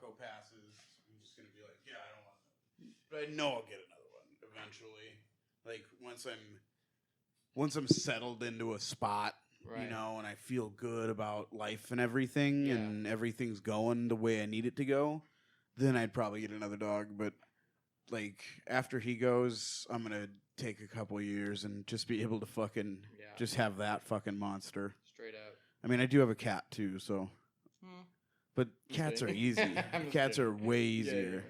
Taco passes, I'm just gonna be like, yeah, I don't want that. But I know I'll get another one eventually. Like once I'm settled into a spot, you know, and I feel good about life and everything, and everything's going the way I need it to go, then I'd probably get another dog. But like after he goes, I'm gonna take a couple years and just be able to fucking just have that fucking monster. Straight up. I mean, I do have a cat too, so. But cats are easy. Cats are way easier.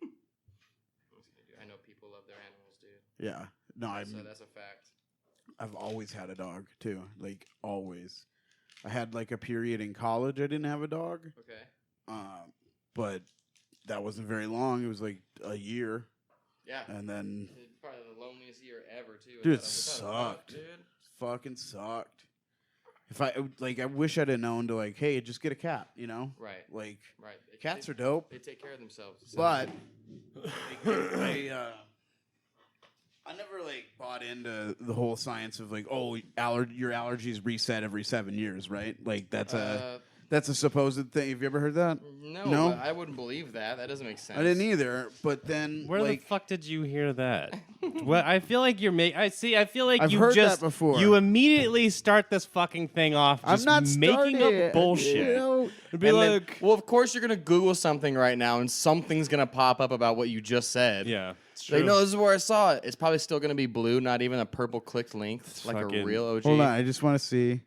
I know people love their animals, dude. Yeah. No, that's a fact. I've always had a dog too. Like always. I had like a period in college I didn't have a dog. Okay. But that wasn't very long. It was like a year. Yeah. And then probably the loneliest year ever too. Dude, it sucked. Dude. Fucking sucked. If I wish I'd have known to like, hey, just get a cat, you know? Right. Like, cats are dope. They take care of themselves. But I never like bought into the whole science of like, oh, your allergies reset every 7 years, right? Like that's a supposed thing. Have you ever heard that? No? But I wouldn't believe that. That doesn't make sense. I didn't either. But then, where the fuck did you hear that? Well, I feel like you're I feel like I've you heard just that before. You immediately start this fucking thing off. Just I'm not making up bullshit. You know? It'd be like, well, of course you're gonna Google something right now, and something's gonna pop up about what you just said. yeah, it's Like, true. no, this is where I saw it. It's probably still gonna be blue, not even a purple clicked link, like fucking- a real OG. Hold on, I just want to see.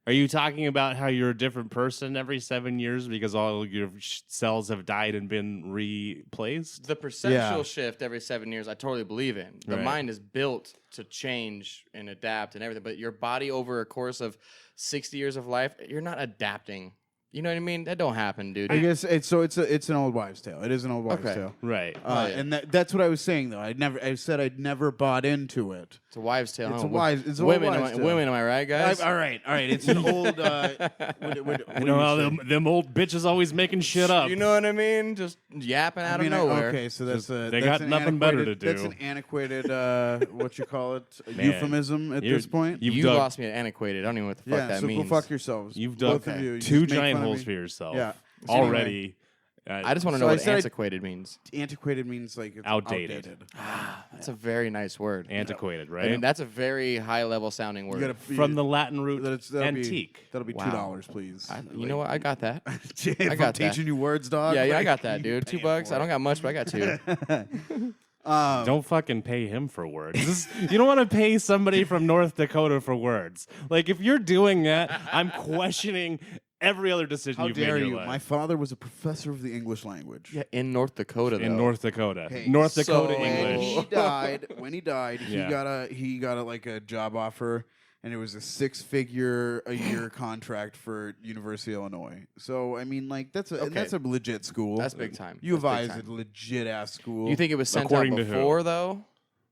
Are you talking about how you're a different person every 7 years because all your cells have died and been replaced? The perceptual shift every 7 years, I totally believe in. The Right. mind is built to change and adapt and everything, but your body over a course of 60 years of life, you're not adapting. You know what I mean? That don't happen, dude. I guess it's an old wives' tale. It is an old wives' tale, Right. And that's what I was saying though. I said I'd never bought into it. It's a wives' tale. It's huh? a wives. It's an women, old wives' tale. women, am I right, guys? All right. It's an old. You know how them old bitches always making shit up. You know what I mean? Just yapping out of nowhere. Okay, so that's They got nothing better to do. That's an antiquated, what you call it, Man, euphemism at this point. You dug- lost me at antiquated. I don't even know what the fuck that so means. go fuck yourselves. You've Both dug of you. You two just make giant fun of holes me. for yourself. Yeah. Already. I just want to So know I what said antiquated means. Antiquated means like it's Outdated. That's a very nice word. Antiquated, I right? mean, that's a very high level sounding You word. gotta, From the Latin root that'll antique. That'll be Wow. $2, please. You know what? I got that. If I got I'm that. teaching you words, dog. Yeah, I like, got that, you dude. paying $2. for I don't it. got much, but I got two. Don't fucking pay him for words. You don't want to pay somebody from North Dakota for words. Like, if you're doing that, I'm questioning every other decision How you've made dare in you? your life. My father was a professor of the English language. Yeah, in North Dakota, though. In North Dakota. Hey, North Dakota so- English. When he died, Yeah. he got a job offer, and it was a 6-figure a year contract for University of Illinois. So I mean, like that's a legit school. That's big time. U of That's I big is time. a legit ass school. You think it was sent According out to who? before, though?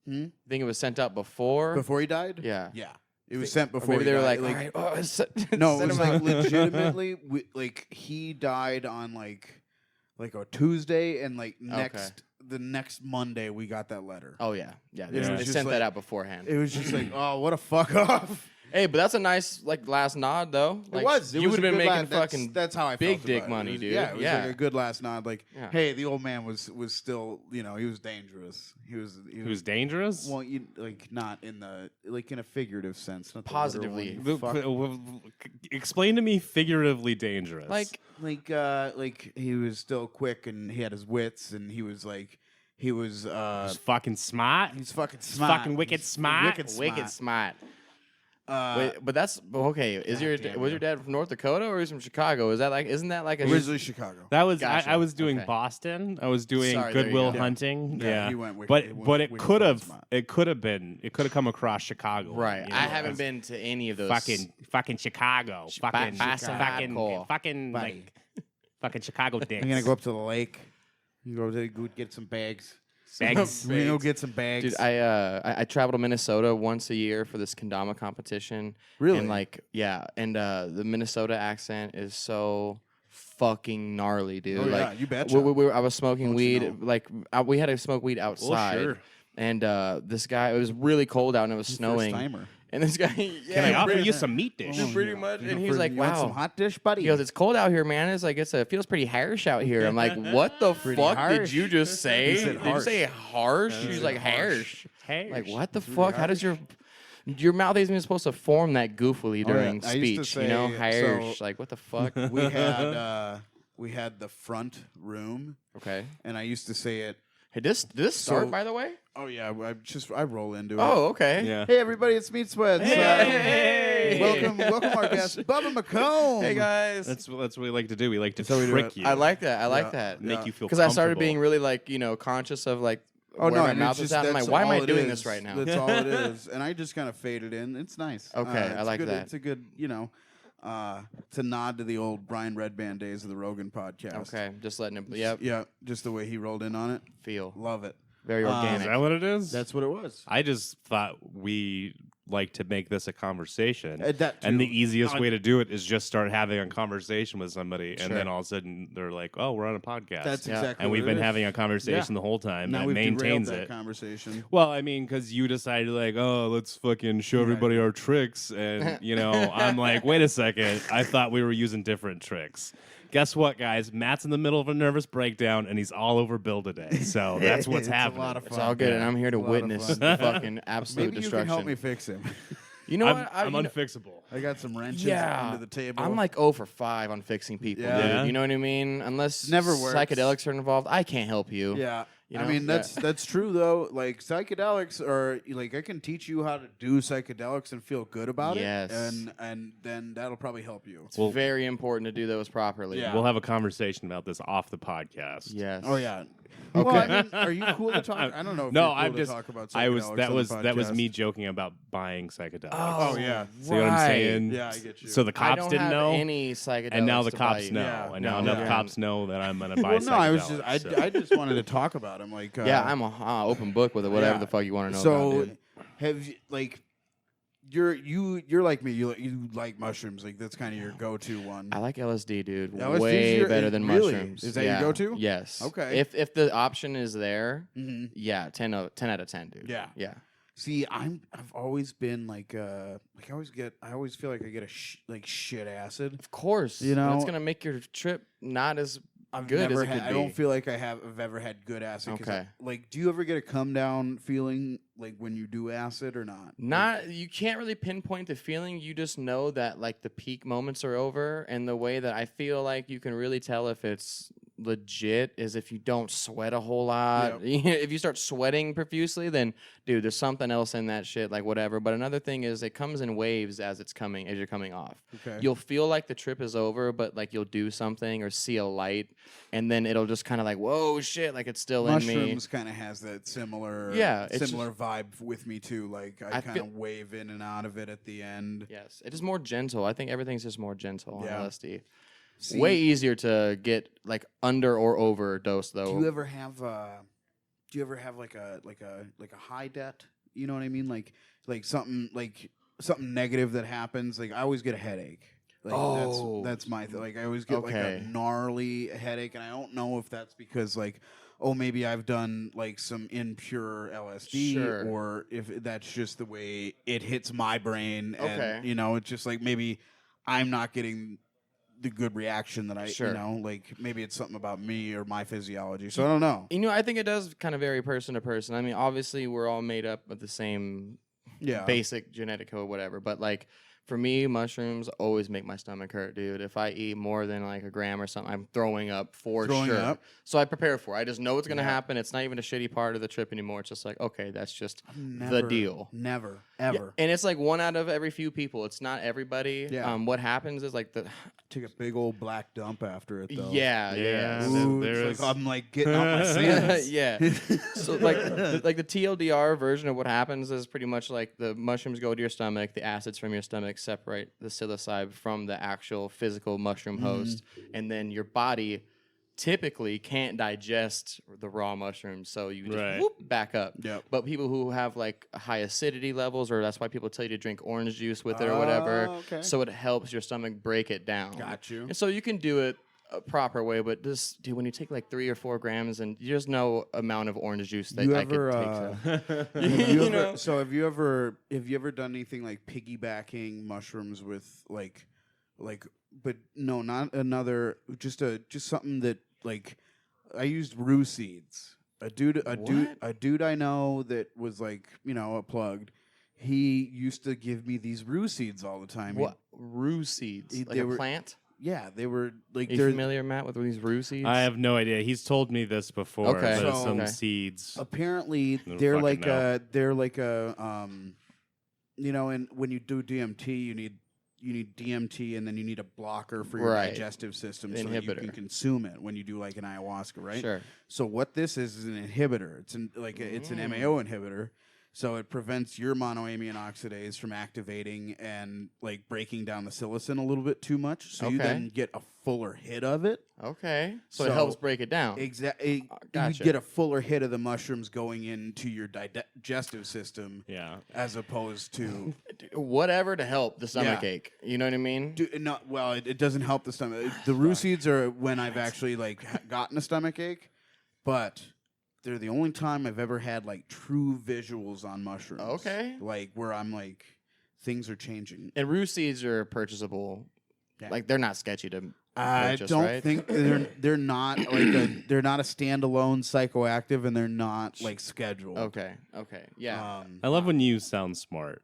Hmm? Think it was sent out before? Before he died? Yeah. Yeah. It was sent Or before. maybe he they were died. like, all right, oh, No, it send was him like out. legitimately. Like he died on like a Tuesday, and like the next Monday we got that letter. Oh, yeah. Yeah, It they, was they just sent like- that out beforehand. It was just like, oh, what a fuck off. Hey, but that's a nice last nod, though. Like, It was. You would have been making that's, fucking That's how I big felt dick about it. money, It was, dude. Yeah, it was Yeah. like a good last nod. Like, Yeah. hey, the old man was still, he was dangerous. He Who's dangerous? well, not in in a figurative sense, not the Positively. literal one, you fuck. Explain to me figuratively dangerous. Like he was still quick, and he had his wits, and he was He's fucking smart. he's fucking He's smart. fucking wicked He's smart. wicked smart. Wait, but that's okay. Was your dad from North Dakota or is he from Chicago? Isn't that like a originally Chicago. That was Gotcha. I was doing Okay. Boston. I was doing Sorry, there you Goodwill go. Hunting. Yeah, Yeah, he went wicked- but he but went it wicked could have smart. it could have come across Chicago. right? you know, I haven't as been to any of those. fucking Chicago. Fucking Chicago. fucking Buddy. like fucking Chicago dicks. I'm gonna go up to the lake. You go get some bags. Bags. We're gonna go get some bags. Dude, I travel to Minnesota once a year for this kendama competition. Really? And the Minnesota accent is so fucking gnarly, dude. Oh, like, yeah, you betcha. I was smoking Don't you weed. know? We had to smoke weed outside. sure. And this guy, it was really cold out and it was snowing. First-timer. And this guy, Can I offer you some meat dish? pretty much. And he's You like, want wow. some hot dish, buddy? He goes, it's cold out here, man. It's like, it feels pretty harsh out here. I'm like, what the fuck harsh. did you just say? He said Did you say harsh? He He's said like, harsh. harsh. Like, what the fuck? How does your mouth isn't even supposed to form that goofily during I used to speech, say, harsh. so like, what the fuck? we had the front room, Okay. and I used to say it. Hey, did this start, So- by the way? Oh yeah, I roll into it. Oh, okay. Yeah. Hey everybody, it's Meat Sweats. Hey. Welcome our guest, Bubba McComb. Hey, guys. That's what we like to do. We like to That's how we do trick it. you. I like that. I like Yeah. that. Make you feel Because I started comfortable. being really, like, conscious of, like, Oh where no, my and mouth it's is just, at. I'm like, that's why am I all it doing is. this right now? That's all it is, and I just kind of faded in. It's nice. Okay, I it's like good, that. It's a good, it's a nod to the old Brian Redband days of the Rogan podcast. Okay, just letting it. Yep. Yeah, just the way he rolled in on it. Feel Love it. very Is organic. that what it is? That's what it was. I just thought we like to make this a conversation. That And the too. easiest way to do it is just start having a conversation with somebody, and Sure. then all of a sudden they're like, "Oh, we're on a podcast." That's Yeah. exactly. and what we've it been is. having a conversation the whole time Now that we've derailed maintains that it. conversation. Well, I mean, because you decided like, oh, let's fucking show everybody our tricks, and I'm like, wait a second, I thought we were using different tricks. Guess what, guys? Matt's in the middle of a nervous breakdown, and he's all over Bill today. So that's what's It's happening. a lot of fun. It's all good, and I'm here to It's a lot of witness fun. the fucking absolute Maybe you destruction. can help me fix him. You know I'm, what? I'm you know- unfixable. I got some wrenches Yeah, under the table. I'm like 0 for 5 on fixing people. Yeah. Dude. You know what I mean? Unless Never works. psychedelics are involved, I can't help you. Yeah. You I know? mean Yeah. that's true though. Like psychedelics are like I can teach you how to do psychedelics and feel good about Yes. it, and then that'll probably help you. It's very important to do those properly. Yeah. We'll have a conversation about this off the podcast. Yes. Oh yeah. Okay. Well, I mean, are you cool to talk? I don't know. If No, you're cool I'm to just. talk about I was. psychedelics That on was. the That was podcast. me joking about buying psychedelics. Oh, yeah. See what I'm saying? Yeah, I get you. So the I cops don't didn't have know, any psychedelics. and now the to cops buy. know, Yeah. and now No, the yeah. cops know that I'm gonna buy Well, no, I was psychedelics, just so. I just wanted to talk about him. Like Yeah, I'm a open book with it. Whatever Yeah. the fuck you want to know so about, dude. have you like you're like me. You like mushrooms. Like that's kind of your go-to one. I like LSD, dude. LSD 's Way your- better than really? mushrooms. Is that your Yeah. go-to? Yes. Okay. If the option is there, Mm-hmm. yeah, 10 out of 10, dude. Yeah. Yeah. See, I've always been like I always feel like I get a shit acid. Of course. You know- it's gonna make your trip not as I've good as never it could I be. don't feel like I've ever had good acid. 'Cause Okay. like, do you ever get a come down feeling like when you do acid or not? Not you can't really pinpoint the feeling. You just know that like the peak moments are over, and the way that I feel like you can really tell if it's legit is if you don't sweat a whole lot. If you start sweating profusely, then dude, there's something else in that shit, like whatever. But another thing is it comes in waves as you're coming off. Okay. You'll feel like the trip is over, but like you'll do something or see a light, and then it'll just kind of like, whoa, shit, like it's still in me. Mushrooms kind of has that similar it's similar vibe with me too. Like I I kind feel- of wave in and out of it at the end. Yes, it is more gentle. I think everything's just more gentle Yeah. on LSD. See, Way easier to get like under or overdose though. do you ever have like a high debt? You know what I mean? Like something negative that happens. Like I always get a headache. Like Oh. that's my like I always get like Okay. a gnarly headache, and I don't know if that's because like maybe I've done like some impure LSD, Sure. or if that's just the way it hits my brain. Okay. And, it's just like maybe I'm not getting the good reaction that I, Sure. like maybe it's something about me or my physiology. So I don't know. I think it does kind of vary person to person. I mean, obviously we're all made up of the same Yeah. basic genetic code, whatever. But like for me, mushrooms always make my stomach hurt, dude. If I eat more than like a gram or something, I'm throwing up for Throwing sure. up? So I prepare for it. I just know it's gonna Yeah. happen. It's not even a shitty part of the trip anymore. It's just like, okay, that's just Never, the deal. Never, Yeah, ever. and it's like one out of every few people. It's not everybody. Yeah. What happens is like the Take a big old black dump after it, though. yeah. Ooh, there it's is- like I'm like getting out my sins. Yeah. So like the TLDR version of what happens is pretty much like the mushrooms go to your stomach, the acids from your stomach separate the psilocybin from the actual physical mushroom host, and then your body typically can't digest the raw mushrooms, so you just Right. whoop, back up. Yep. But people who have like high acidity levels, or that's why people tell you to drink orange juice with it or whatever, Oh, okay. so it helps your stomach break it down. Got you. And so you can do it a proper way, but just, dude, when you take like 3 or 4 grams, and there's no amount of orange juice that I could take. So have you ever done anything like piggybacking mushrooms with like, but no, not another, just something that like, I used rue seeds. A dude I know that was like, plugged. He used to give me these rue seeds all the time. What? Rue seeds? Like a plant? Yeah, they were like. Are you familiar, Matt, with these rue seeds? I have no idea. He's told me this before. Okay. But some seeds. Apparently, and when you do DMT, you need DMT, and then you need a blocker for your digestive system so that you can consume it when you do like an ayahuasca, right? Sure. So what this is an inhibitor. It's an MAO inhibitor. So it prevents your monoamine oxidase from activating and like breaking down the psilocin a little bit too much. So you then get a fuller hit of it. Okay. So it helps break it down. Exactly. Gotcha. You get a fuller hit of the mushrooms going into your digestive system. Yeah. As opposed to whatever to help the stomach ache. You know what I mean? It doesn't help the stomach. The rue seeds are when I've actually like gotten a stomach ache, but they're the only time I've ever had like true visuals on mushrooms. Okay. Like where I'm like, things are changing. And rue seeds are purchasable. Yeah. Like they're not sketchy to purchase, don't think they're not like they're not a standalone psychoactive, and they're not like scheduled. Okay. Yeah. I love when you sound smart.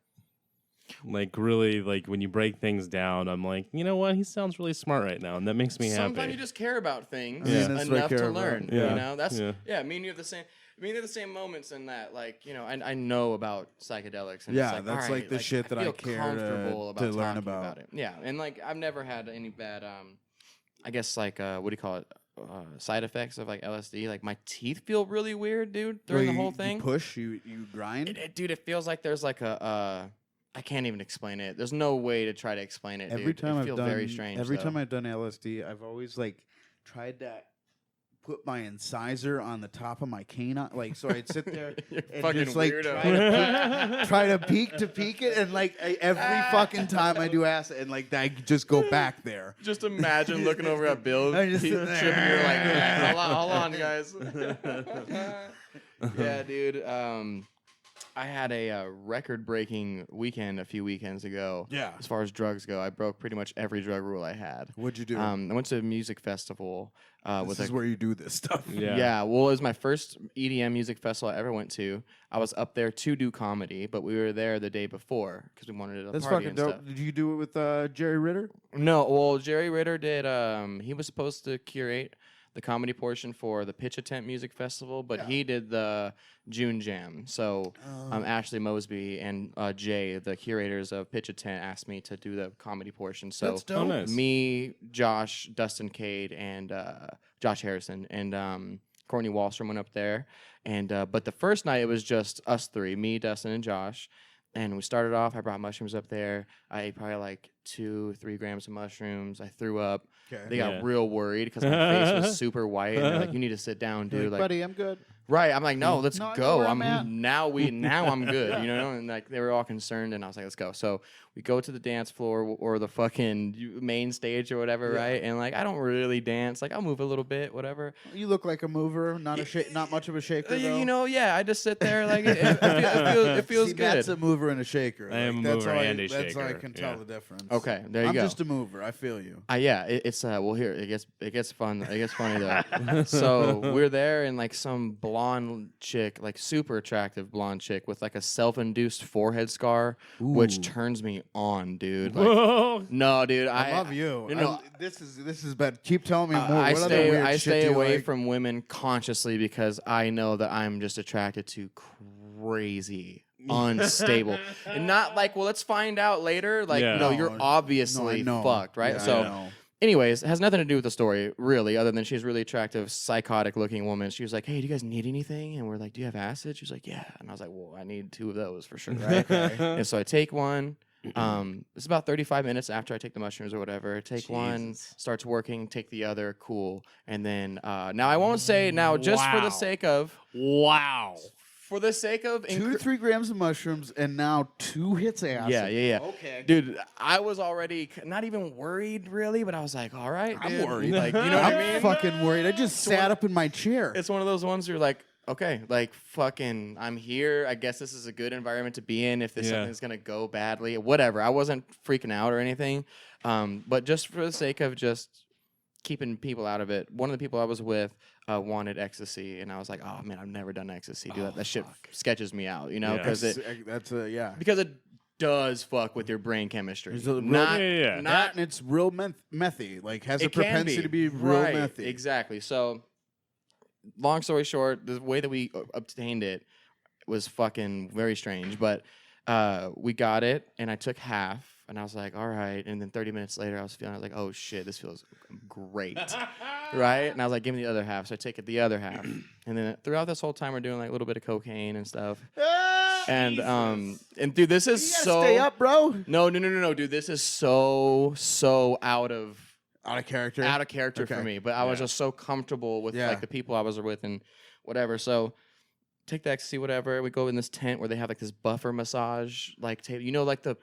Like really, like when you break things down, I'm like, you know what? He sounds really smart right now, and that makes me happy. Sometimes you just care about things enough to learn. Yeah. You know, that's me and you have the same. Me and you have the same moments in that, like, I know about psychedelics. And it's like, that's like the shit that I care to learn about it. Yeah, and like I've never had any bad, I guess like what do you call it? Side effects of like LSD. Like my teeth feel really weird, dude, during the whole thing. You push, you grind. Dude, it feels like there's like a. I can't even explain it. There's no way to try to explain it. Every time it feels very strange. Every time I've done LSD, I've always like tried to put my incisor on the top of my canine, like so I'd sit there and just like try to peek it, and like every fucking time I do acid, and like I just go back there. Just imagine looking over at Bill, tripping. You're like, hold on, guys. Yeah, dude. I had a record-breaking weekend a few weekends ago. Yeah. As far as drugs go, I broke pretty much every drug rule I had. What'd you do? I went to a music festival. This is where you do this stuff. Yeah. Well, it was my first EDM music festival I ever went to. I was up there to do comedy, but we were there the day before because we wanted to party. That's fucking and dope. stuff. Did you do it with Jerry Ritter? No. Well, Jerry Ritter did. He was supposed to curate the comedy portion for the Pitch a Tent Music Festival, but he did the June Jam. So Ashley Mosby and Jay, the curators of Pitch a Tent, asked me to do the comedy portion. So that's dope. Nice. Me, Josh, Dustin Cade, and Josh Harrison, and Courtney Wallstrom went up there. And but the first night it was just us three, me, Dustin, and Josh. And we started off, I brought mushrooms up there. I ate probably like 2-3 grams of mushrooms. I threw up. Okay. They got real worried because my face was super white. And they're like, you need to sit down, dude. Like, buddy, I'm good. Right. I'm like, no, let's go. Now I'm good, you know? And like they were all concerned, and I was like, let's go. So we go to the dance floor or the fucking main stage or whatever, right? And like I don't really dance. Like I'll move a little bit, whatever. You look like a mover, not much of a shaker, though. You know, I just sit there like it feels See, good. That's a mover and a shaker. I am a mover and a shaker. That's how I can tell the difference. Okay, there you go. I'm just a mover. I feel you. It's well here it gets fun. It gets funny though. So we're there, and like some blonde chick, like super attractive blonde chick with like a self-induced forehead scar, which turns me on, dude. Like, no, dude, I love you. You know, this is bad. Keep telling me more. I stay away like? from women consciously because I know that I'm just attracted to crazy, unstable, and not like, well, let's find out later. Like, no, you're obviously fucked, right? Yeah, so. Anyways, it has nothing to do with the story, really, other than she's a really attractive, psychotic-looking woman. She was like, hey, do you guys need anything? And we're like, do you have acid? She was like, yeah. And I was like, well, I need 2 of those for sure, right? And so I take one. It's about 35 minutes after I take the mushrooms or whatever. Take one, starts working, take the other, cool. And then, now I won't say, now just for the sake of... For the sake of 2 to 3 grams of mushrooms and now 2 hits of acid. Yeah. Okay. Dude, I was already not even worried really, but I was like, all right, I'm dude. worried. Like, you know what I I'm mean? fucking worried. I just sat up in my chair. It's one of those ones where you're like, okay, like fucking, I'm here. I guess this is a good environment to be in. If this something's gonna go badly, whatever. I wasn't freaking out or anything, but just for the sake of just keeping people out of it. One of the people I was with wanted ecstasy, and I was like, oh man, I've never done ecstasy. Dude, that shit sketches me out, you know, because because it does fuck with your brain chemistry. Not and it's real methy. Like has a propensity to be real methy. Exactly. So. Long story short, the way that we obtained it was fucking very strange. But we got it, and I took half, and I was like, all right. And then 30 minutes later, I was like, oh, shit, this feels great. Right? And I was like, give me the other half. So I take it the other half. And then throughout this whole time, we're doing like a little bit of cocaine and stuff. And dude, this is you gotta stay up, bro. No, dude. This is so out of character for me, but I was just so comfortable with like the people I was with and whatever. So take the ecstasy, whatever. We go in this tent where they have like this buffer massage like table. You know, like the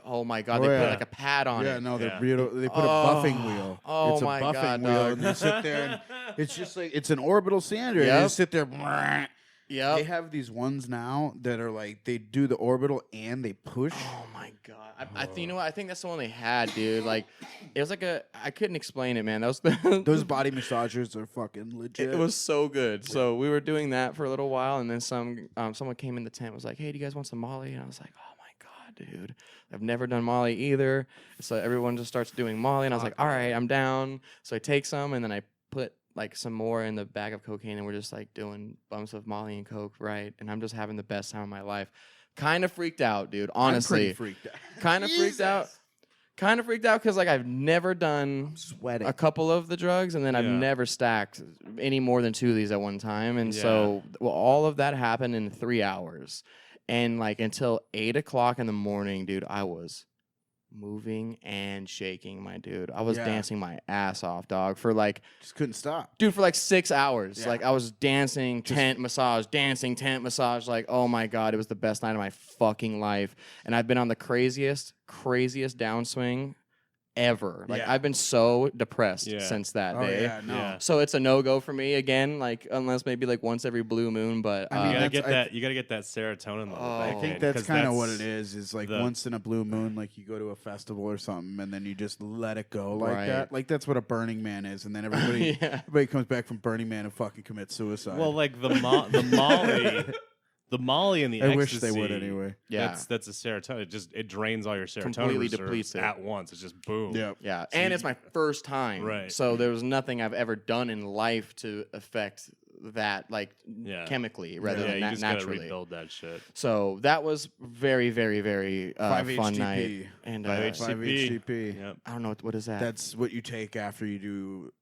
oh my god, they put like a pad on it. Yeah, no, they put a buffing wheel. Oh it's a my buffing god, wheel, dog. and you sit there, and it's just like it's an orbital sander. And you sit there. Yeah, they have these ones now that are like they do the orbital and they push. Oh my god! I think you know what? I think that's the one they had, dude. Like it was like I couldn't explain it, man. That was those body massagers are fucking legit. It was so good. Yeah. So we were doing that for a little while, and then someone came in the tent and was like, "Hey, do you guys want some Molly?" And I was like, "Oh my god, dude! I've never done Molly either." So everyone just starts doing Molly, and I was like, "All right, I'm down." So I take some, and then I put like some more in the bag of cocaine, and we're just like doing bumps of Molly and Coke, right? And I'm just having the best time of my life. Kind of freaked out, dude. Honestly, I'm pretty freaked out. Kind of freaked out because like I've never done a couple of the drugs, and then I've never stacked any more than 2 of these at one time, and so all of that happened in 3 hours, and like until 8 o'clock in the morning, dude, I was moving and shaking, my dude. I was dancing my ass off, dog, for like just couldn't stop, dude, for like 6 hours. Like I was dancing, tent massage, like, oh my god, it was the best night of my fucking life. And I've been on the craziest downswing ever. Like I've been so depressed since that day. So it's a no-go for me again, like unless maybe like once every blue moon. But I mean, you gotta get that serotonin level. I think that's kind of what it is like once in a blue moon, like you go to a festival or something and then you just let it go like that. Like that's what a Burning Man is, and then everybody comes back from Burning Man and fucking commits suicide. Well, like the Molly. The Molly and the ecstasy. I wish they would anyway. Yeah, that's a serotonin. It drains all your serotonin. Completely depletes it at once. It's just boom. Yeah, So and it's my first time. Right. So there was nothing I've ever done in life to affect that, like chemically rather than you just naturally. Gotta rebuild that shit. So that was very, very, very fun night. And 5-HTP. Yep. I don't know what is that. That's what you take after you do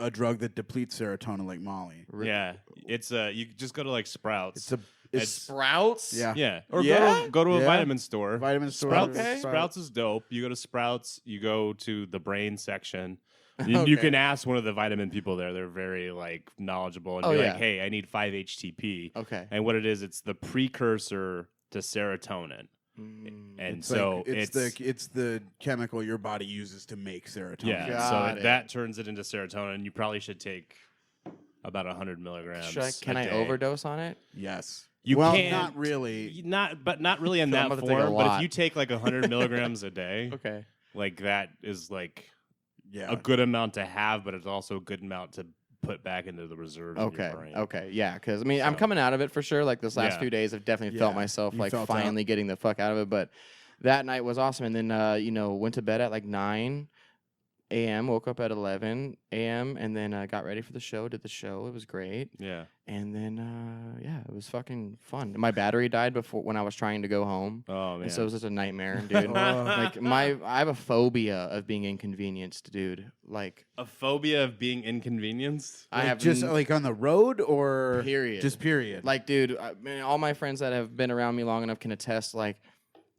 a drug that depletes serotonin, like Molly. Yeah, it's you just go to like Sprouts. It's Sprouts. Yeah. Or go to a vitamin store. Sprouts is dope. You go to Sprouts. You go to the brain section. You can ask one of the vitamin people there. They're very like knowledgeable and be like, "Hey, I need 5-HTP." Okay. And what it is, it's the precursor to serotonin. And it's so like, it's the chemical your body uses to make serotonin. Yeah. So that turns it into serotonin. You probably should take about 100 milligrams. Can I overdose on it? Yes. You can. Not really. Not really in that form. But if you take like 100 milligrams a day, like that is like a good amount to have, but it's also a good amount to put back into the reserves of your brain. Yeah, because I mean, I'm coming out of it for sure. Like this last few days, I've definitely felt myself like finally getting the fuck out of it. But that night was awesome. And then went to bed at like 9 a.m. Woke up at 11 a.m. and then got ready for the show. Did the show. It was great. Yeah. And then it was fucking fun. My battery died when I was trying to go home. Oh man. And so it was just a nightmare, dude. Like I have a phobia of being inconvenienced, dude. Like a phobia of being inconvenienced. I have just like on the road or period. Just period. Like, dude, all my friends that have been around me long enough can attest. Like,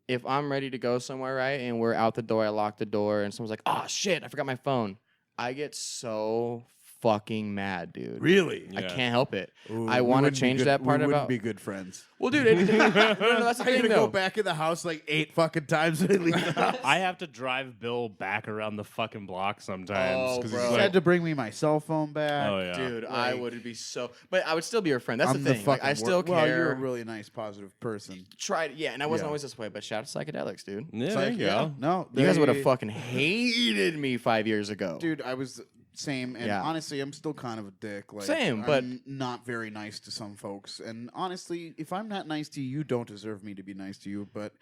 if I'm ready to go somewhere, right, and we're out the door, I lock the door, and someone's like, "Oh shit, I forgot my phone." I get so fucking mad, dude. Really? I Yeah. can't help it. Ooh, I we want to wouldn't be change good- that part we wouldn't about. be good friends. Well, dude, no, that's the I'm thing gonna though. go back in the house like 8 fucking times when I leave the house. I have to drive Bill back around the fucking block sometimes. Oh, 'cause bro. he's He like, had to bring me my cell phone back. oh, yeah. Dude, I Like- would be so. But I would still be your friend. That's I'm the thing. Like, I fucking still care. Well, you're a really nice, positive person. Tried, yeah, and I wasn't Yeah. always this way. But shout out to psychedelics, dude. Yeah, It's there like, you yeah, go. no, You guys would have they- fucking hated me 5 years ago. Dude, I was same, and Yeah. honestly, I'm still kind of a dick. Like, Same, but- I'm not very nice to some folks. And honestly, if I'm not nice to you, you don't deserve me to be nice to you. But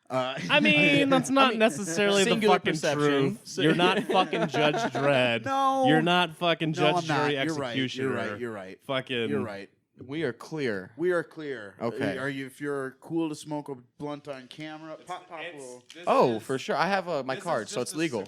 I mean, that's not necessarily the singular fucking perception. truth. You're not fucking Judge Dredd. No. You're not fucking no, Judge, I'm not. Jury, You're right. Executioner. You're right. You're right. Fucking. You're right. We are clear. We are clear. Okay. Are you? If you're cool to smoke a blunt on camera, pop. Oh, for sure. I have my card, so it's legal.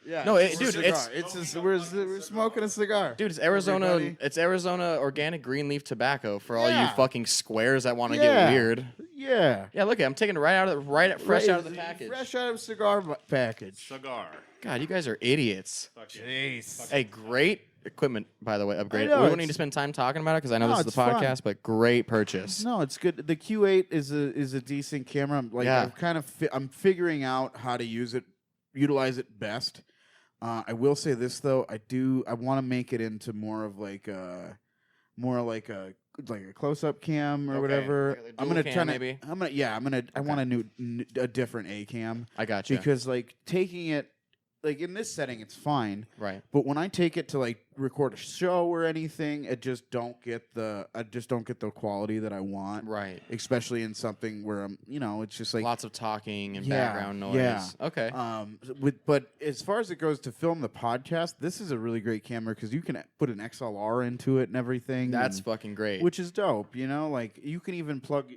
Yeah. No, it's a dude, cigar. it's- we're smoking a cigar. Dude, it's Arizona. Everybody. It's Arizona organic green leaf tobacco for all you Yeah. fucking squares that want to Yeah. get weird. Yeah. Yeah, look, I'm taking it right out of fresh out of the package. Fresh out of cigar package. Cigar. God, you guys are idiots. Jeez. Hey, great equipment, by the way. Upgrade. I know, We don't it's- need to spend time talking about it because I know No, this is it's the fun. podcast, but great purchase. No, it's good. The Q8 is a decent camera. Yeah. I'm kind of I'm figuring out how to utilize it best. I will say this though, I want to make it into more like a close up cam or Okay. whatever. Like a I'm dual gonna cam, try to. maybe? I want a different A cam I got you. because like taking it like in this setting it's fine. Right. But when I take it to like record a show or anything, I just don't get the quality that I want. Right. Especially in something where I'm, it's just like Lots of talking and Yeah, background noise. yeah. Okay. but as far as it goes to film the podcast, this is a really great camera because you can put an XLR into it and everything. That's and- fucking great. which is dope. Like you can even plug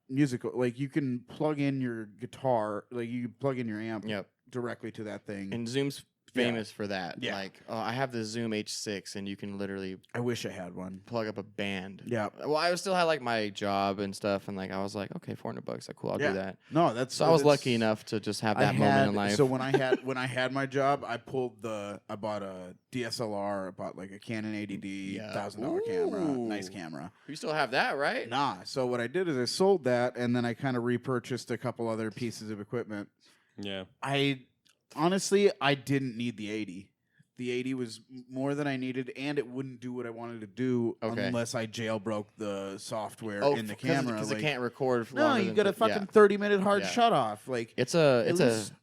musical, like you can plug in your guitar, like you plug in your amp Yep. directly to that thing. And Zoom's famous for that. Yeah. Like, I have the Zoom H6, and you can literally I wish I had one. plug up a band. Yeah. Well, I still had like my job and stuff, and like I was like, okay, $400, like cool, I'll Yeah. do that. No, that's So I was that's- lucky enough to just have I that moment in life. So when I had my job, I bought a DSLR, I bought like a Canon 80D, Yeah. $1,000 camera, nice Ooh. camera. you still have that, right? Nah. So what I did is I sold that, and then I kind of repurchased a couple other pieces of equipment. Yeah. Honestly, I didn't need the 80. The 80 was more than I needed, and it wouldn't do what I wanted to do Okay. unless I jailbroke the software Oh, in the camera. because like, it can't record. For no, longer you than got a th- yeah. fucking 30-minute hard Yeah. shut off. Like It's at a. least-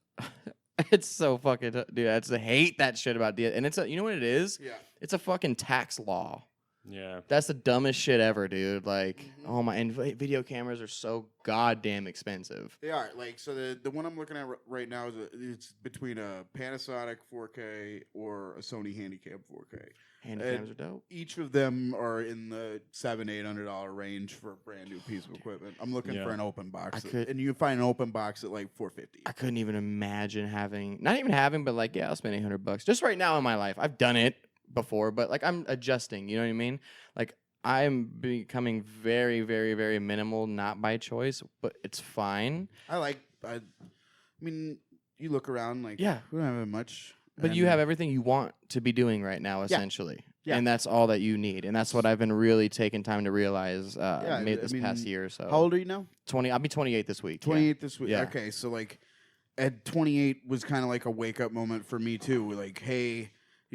It's so fucking dude. I just hate that shit about and it's you know what it is? yeah. It's a fucking tax law. Yeah. That's the dumbest shit ever, dude. Like, Mhm. oh my, and video cameras are so goddamn expensive. They are like so. The one I'm looking at right now is it's between a Panasonic 4K or a Sony Handycam 4K. Hand And- cams are dope. Each of them are in the $700-800 range for a brand new piece of equipment. I'm looking Yeah. for an open box, I could- and you find an open box at like $450. I couldn't even imagine not even having, but like, yeah, I'll spend $800 just right now in my life. I've done it before, but like I'm adjusting. You know what I mean? Like I'm becoming very, very, very minimal, not by choice, but it's fine. I mean, you look around like Yeah. we don't have much, But you and- have everything you want to be doing right now, essentially. Yeah. And that's all that you need. And that's what I've been really taking time to realize Yeah, made I this mean, past year or so. How old are you now? 20. I'll be 28 this week. 28 this week. Yeah. Okay, so like at 28 was kind of like a wake up moment for me too. Like, hey,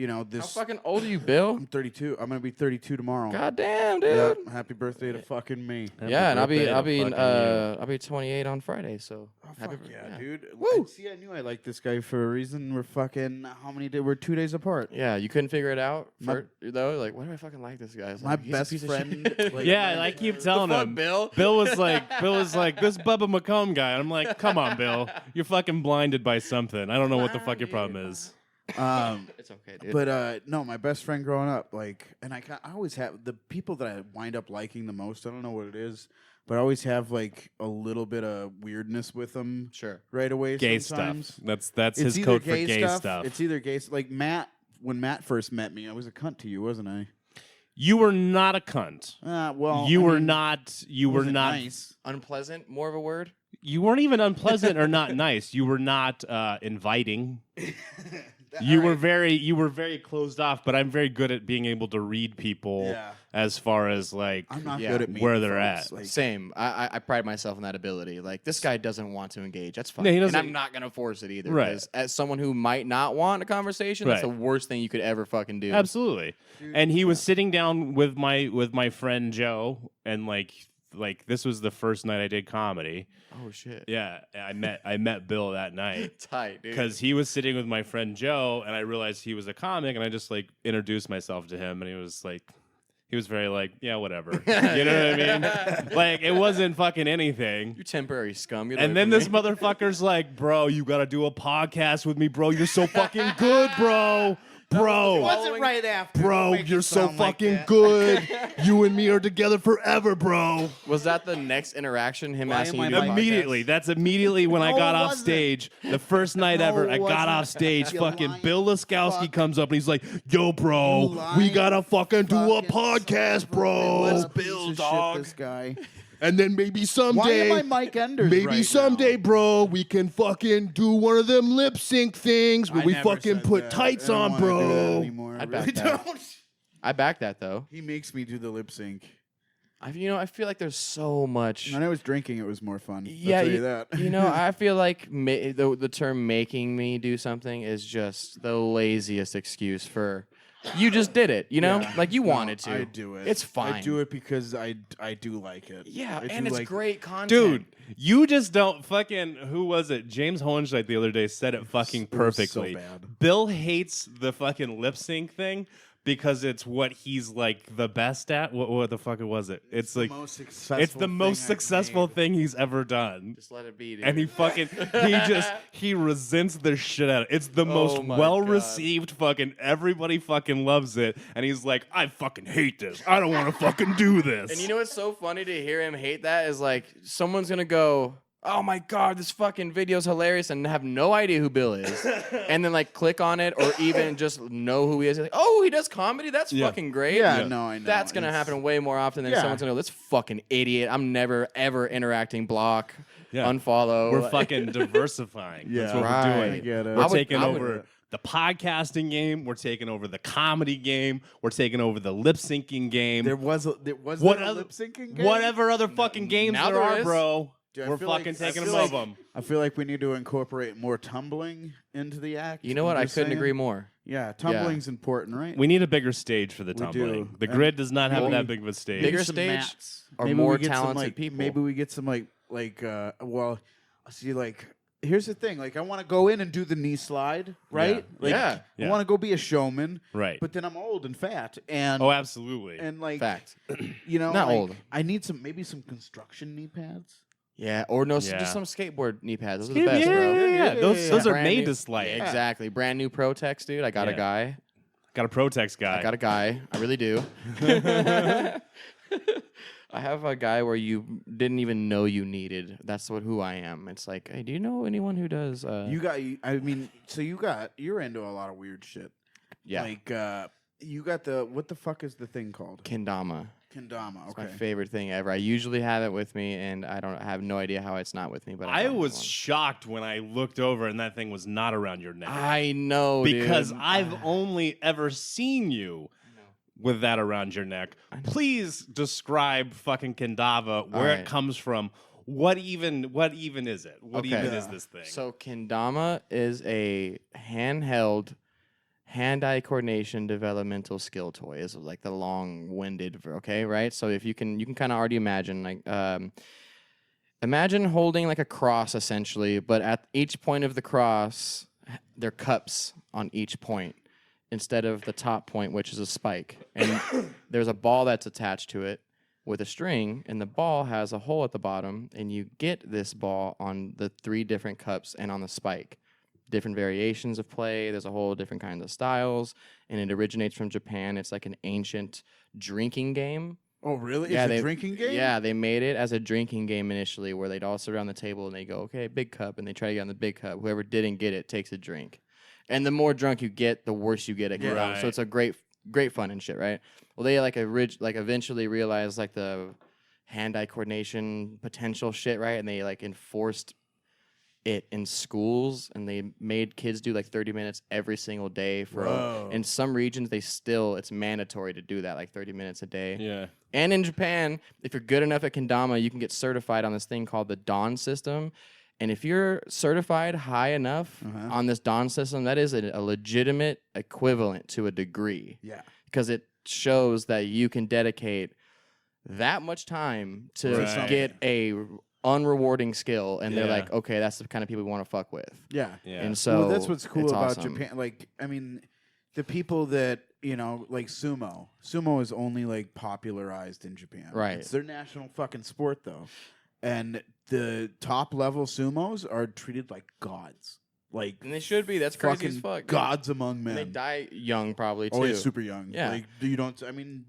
How this. fucking old are you, Bill? I'm 32. I'm gonna be 32 tomorrow. God damn, dude. Yeah, happy birthday to fucking me. Yeah, and I'll be fucking I'll be 28 on Friday. So Oh, happy fuck bir- yeah, dude. Woo! See, I knew I liked this guy for a reason. We're fucking, how many days? We're 2 days apart. Yeah, you couldn't figure it out My- though. Like, why do I fucking like this guy? It's My like, he's a best piece of friend, shit. like- Yeah, and I keep telling fuck, him. Bill. Bill was like, this Bubba McComb guy. And I'm like, come on, Bill. You're fucking blinded by something. I don't know what the fuck your problem is. It's okay, dude. But no, my best friend growing up, like, and I always have the people that I wind up liking the most. I don't know what it is, but I always have like a little bit of weirdness with them sure. right away. Gay sometimes. stuff. That's It's his either code for gay stuff. It's either gay. Like Matt, when Matt first met me, I was a cunt to you, wasn't I? You were not a cunt. Well, You I were mean, not. You were wasn't not. nice. Unpleasant, more of a word. You weren't even unpleasant or not nice. You were not inviting. You were very closed off, but I'm very good at being able to read people as far as like I'm not good at where they're folks. at. Like, same. I pride myself in that ability. Like this guy doesn't want to engage. That's fine. No, he and doesn't- I'm not gonna force it either. Right. Because as someone who might not want a conversation, that's the worst thing you could ever fucking do. Absolutely. Dude, and he was sitting down with my friend Joe, and like this was the first night I did comedy. Oh shit. Yeah, I met Bill that night. Tight, dude. Because he was sitting with my friend Joe, and I realized he was a comic, and I just like introduced myself to him, and he was very like, yeah, whatever. You know what I mean? Like it wasn't fucking anything. You temporary scum. Get And away then from this me. motherfucker's like, bro, you gotta do a podcast with me, bro. You're so fucking good, bro. Bro. It wasn't right after. Bro, Make it you're so sound like fucking that. good. You and me are together forever, bro. Was that the next interaction? Him Why asking am you I to do a Immediately. podcast? That's immediately when I No, got it off wasn't. stage. The first night No, ever, I it got wasn't. off stage. You Fucking lying Bill Laskowski fuck. comes up and he's like, yo, bro, You we lying gotta fucking do a fucking podcast, son of a bro. Let's Bill, piece of dog. shit, this guy. And then maybe Why someday. am I Mike Enders Maybe right someday, now? bro, we can fucking do one of them lip sync things where I we never fucking said put that. tights I don't on, wanna do that bro. anymore. I I'd really back that. don't. I back that though. He makes me do the lip sync. I feel like there's so much. When I was drinking, it was more fun. Yeah, I'll tell you that. I feel like the term "making me do something" is just the laziest excuse for. You just did it, you know? Yeah. Like you No, wanted to. I do it. It's fine. I do it because I do like it. Yeah, I and do it's like great content. Dude, you just don't fucking. Who was it? James Hohenscheit the other day said it fucking It was perfectly. So bad. Bill hates the fucking lip sync thing because it's what he's like the best at. What the fuck was it? It's like Most successful it's the most thing I've successful made. thing he's ever done. Just let it be, dude. And he resents the shit out of it. It's the most Oh my well received fucking, everybody fucking loves it. And he's like, I fucking hate this. I don't want to fucking do this. And you know what's so funny to hear him hate that is like someone's gonna go, "Oh my god, this fucking video's hilarious," and have no idea who Bill is, and then like click on it or even just know who he is. Like, oh, he does comedy. That's Yeah. fucking great. Yeah, no, I know. That's gonna It's- happen way more often than Yeah. someone's gonna go, "This fucking idiot. I'm never ever interacting. Block, Yeah. unfollow." We're fucking diversifying. That's what Right. we're I doing. get it. We're I would- taking I would- over the podcasting game. We're taking over the comedy game. We're taking over the lip syncing game. There was a What other- lip syncing game? Whatever other fucking games now there there are, is. bro. Dude, I We're feel like- fucking I taking feel them like- of them. I feel like we need to incorporate more tumbling into the act. You know what? I'm I just couldn't saying. agree more. Yeah, tumbling's important, right? We need a bigger stage for the We tumbling. do. The And grid does not have maybe- that big of a stage. Bigger some stage mats. or Maybe more we get some, talented like, people? Maybe we get some well, see, like, here's the thing. Like, I want to go in and do the knee slide, right? Yeah. Like, Yeah. Yeah. I want to go be a showman, Right. but then I'm old and fat, and Oh, absolutely. and like, Fact. you know, Not like, old. I need maybe some construction knee pads. Yeah, or no, Yeah. just some skateboard knee pads. Those are Yeah, the best, yeah, bro. yeah. Those are Brand made new- to slide. Yeah, exactly. Brand new Protex, dude. I got a Yeah. guy. Got a Protex guy. I got a guy. I really do. I have a guy where you didn't even know you needed. That's who I am. It's like, hey, do you know anyone who does? I mean, so you're into a lot of weird shit. Yeah, Like, you got what the fuck is the thing called? kendama. Kendama. It's Okay. my favorite thing ever. I usually have it with me, and I have no idea how it's not with me. But I got was one. shocked when I looked over and that thing was not around your neck. I know, Because dude. I've only ever seen you with that around your neck. Please describe fucking Kendava, where it right. comes from. What even is it? What Okay. even Yeah. is this thing? So kendama is a handheld, hand-eye coordination developmental skill toy. Is like the long-winded. Okay, right. So if you can kind of already imagine like. Imagine holding like a cross essentially, but at each point of the cross, there are cups on each point instead of the top point, which is a spike. And there's a ball that's attached to it with a string, and the ball has a hole at the bottom, and you get this ball on the 3 different cups and on the spike. Different variations of play. There's a whole different kinds of styles, and it originates from Japan. It's like an ancient drinking game. Oh, really? Yeah, It's they- a drinking game? Yeah, they made it as a drinking game initially, where they'd all sit around the table and they go, "Okay, big cup," and they try to get on the big cup. Whoever didn't get it takes a drink, and the more drunk you get, the worse you get at Yeah. Kendama. So it's a great fun and shit, right? Well, they eventually realized like the hand-eye coordination potential shit, right? And they like enforced it in schools, and they made kids do like 30 minutes every single day in some regions it's mandatory to do that, like 30 minutes a day. Yeah. And in Japan, if you're good enough at kendama, you can get certified on this thing called the Dan system. And if you're certified high enough on this Dan system, that is a legitimate equivalent to a degree. Yeah. Because it shows that you can dedicate that much time to get a unrewarding skill, and they're like, okay, that's the kind of people we want to fuck with. Yeah. And so that's what's cool it's about awesome. Japan. Like, I mean, the people that, you know, like sumo. Sumo is only like popularized in Japan. Right. It's their national fucking sport though. And the top level sumos are treated like gods. Like, And they should be. That's crazy as fucking fuck. gods among men. And they die young, probably, too. Oh, yeah, super young. Yeah. Like, you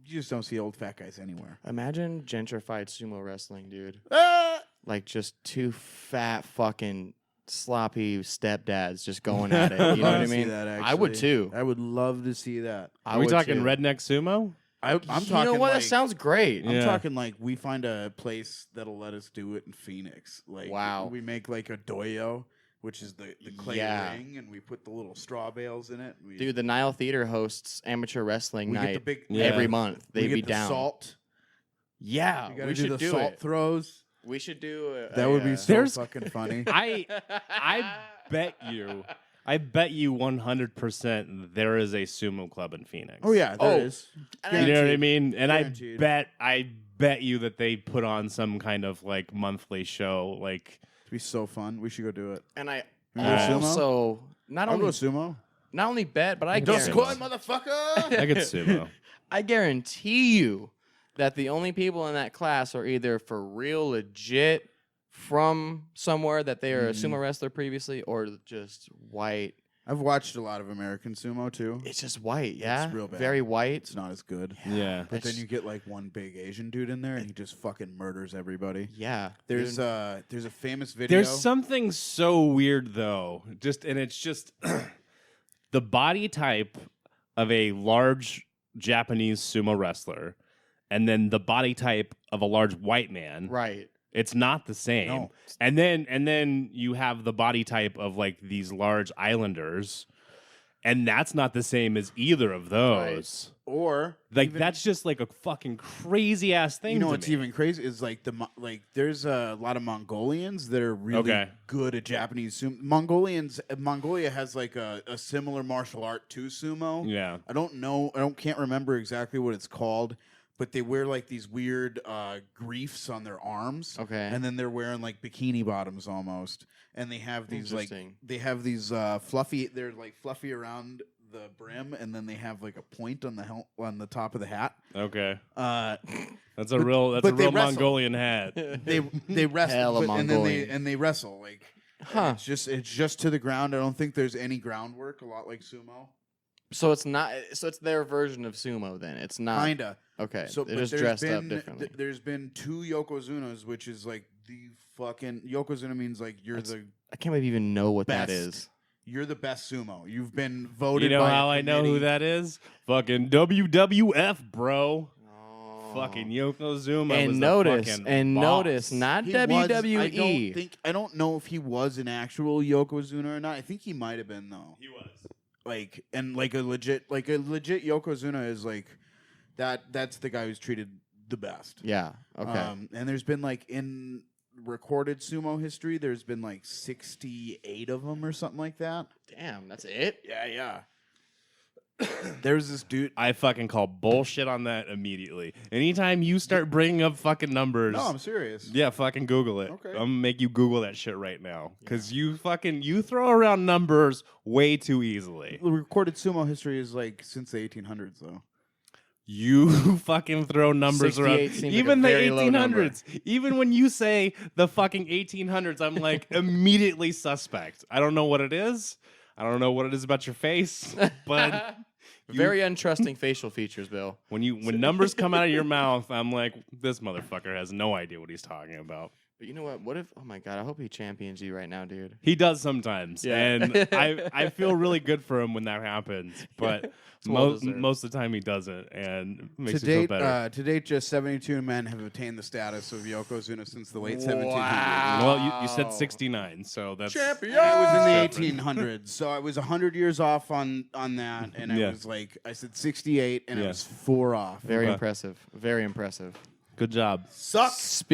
just don't see old fat guys anywhere. Imagine gentrified sumo wrestling, dude. Ah! Like, just two fat fucking sloppy stepdads just going at it. You know what I mean? I would, too. I would love to see that. Are we talking redneck sumo? I'm talking. You know what? Like, That sounds great. I'm talking like we find a place that'll let us do it in Phoenix. Like, Wow. we make like a doyo, which is the clay ring, and we put the little straw bales in it. Dude, the Nile Theater hosts amateur wrestling we night get the big every month. we They'd get be the down. Salt. Yeah, We gotta we do should the do salt it. throws. We should do That would be so There's- fucking funny. I bet you 100% there is a sumo club in Phoenix. Oh yeah, there is. You know what I mean? And Guaranteed. I bet you that they put on some kind of like monthly show. Like, It'd be so fun. We should go do it. And I You wanna go sumo? also not I'll go only sumo. not only bet, but I Don't guarantee, squat, motherfucker. I get sumo. I guarantee you that the only people in that class are either for real legit from somewhere that they are a sumo wrestler previously, or just white. I've watched a lot of American sumo too. It's just white, yeah. real bad. Very white. It's not as good. Yeah. But then you get like one big Asian dude in there, and he just fucking murders everybody. Yeah. There's a famous video. There's something so weird though. It's just the body type of a large Japanese sumo wrestler, and then the body type of a large white man. Right. It's not the same. No. And then you have the body type of like these large islanders, and that's not the same as either of those. Or Like even, that's just like a fucking crazy ass thing. you know to what's me. even crazy is like there's a lot of Mongolians that are really good at Japanese sumo. Mongolia has like a similar martial art to sumo. Yeah. Can't remember exactly what it's called, but they wear like these weird griefs on their arms. Okay. And then they're wearing like bikini bottoms almost. And they have these Interesting. fluffy, they're like fluffy around the brim, and then they have like a point on the top of the hat. Okay. That's a but real they wrestle. Mongolian hat. They wrestle, Hella Mongolian. and they wrestle like Huh. it's just to the ground. I don't think there's any groundwork. A lot like sumo. So it's not. So it's their version of sumo. Then it's not. Kinda. Okay. So They're but just there's dressed up been- differently. There's been 2 yokozunas, which is like the fucking yokozuna means like you're the I can't even know what that best. is. You're the best sumo. You've been voted. You know by how a I know who committee. that is? Fucking WWF, bro. Fucking Yokozuna. was And the notice, fucking and boss. notice, not He was- WWE. I don't know if he was an actual yokozuna or not. I think he might have been though. He was. Like a legit yokozuna is like that. That's the guy who's treated the best. Yeah. Okay. And there's been like in recorded sumo history, there's been like 68 of them or something like that. Damn, that's it. Yeah. There's this dude. I fucking call bullshit on that immediately. Anytime you start bringing up fucking numbers. No, I'm serious. Yeah, fucking Google it. Okay. I'm gonna make you Google that shit right now. Because you throw around numbers way too easily. The recorded sumo history is like since the 1800s, though. You fucking throw numbers 68 around. seems like Even a the very low number. 1800s. Even when you say the fucking 1800s, I'm like immediately suspect. I don't know what it is. I don't know what it is about your face. But Very untrusting facial features, Bill. when numbers come out of your mouth, I'm like, this motherfucker has no idea what he's talking about. You know what? What if? Oh my god! I hope he champions you right now, dude. He does sometimes, Yeah. and I feel really good for him when that happens. But most of the time he doesn't, and it makes me feel better. To date, just 72 men have attained the status of Yokozuna since the late 1700s. Well, you said 69, so that's Champion! It was in different. the 1800s, so I was 100 years off on that, and Yeah. I was like, I said 68, and I Yeah. was 4 off. Very Okay. impressive. Very impressive. Good job. Suck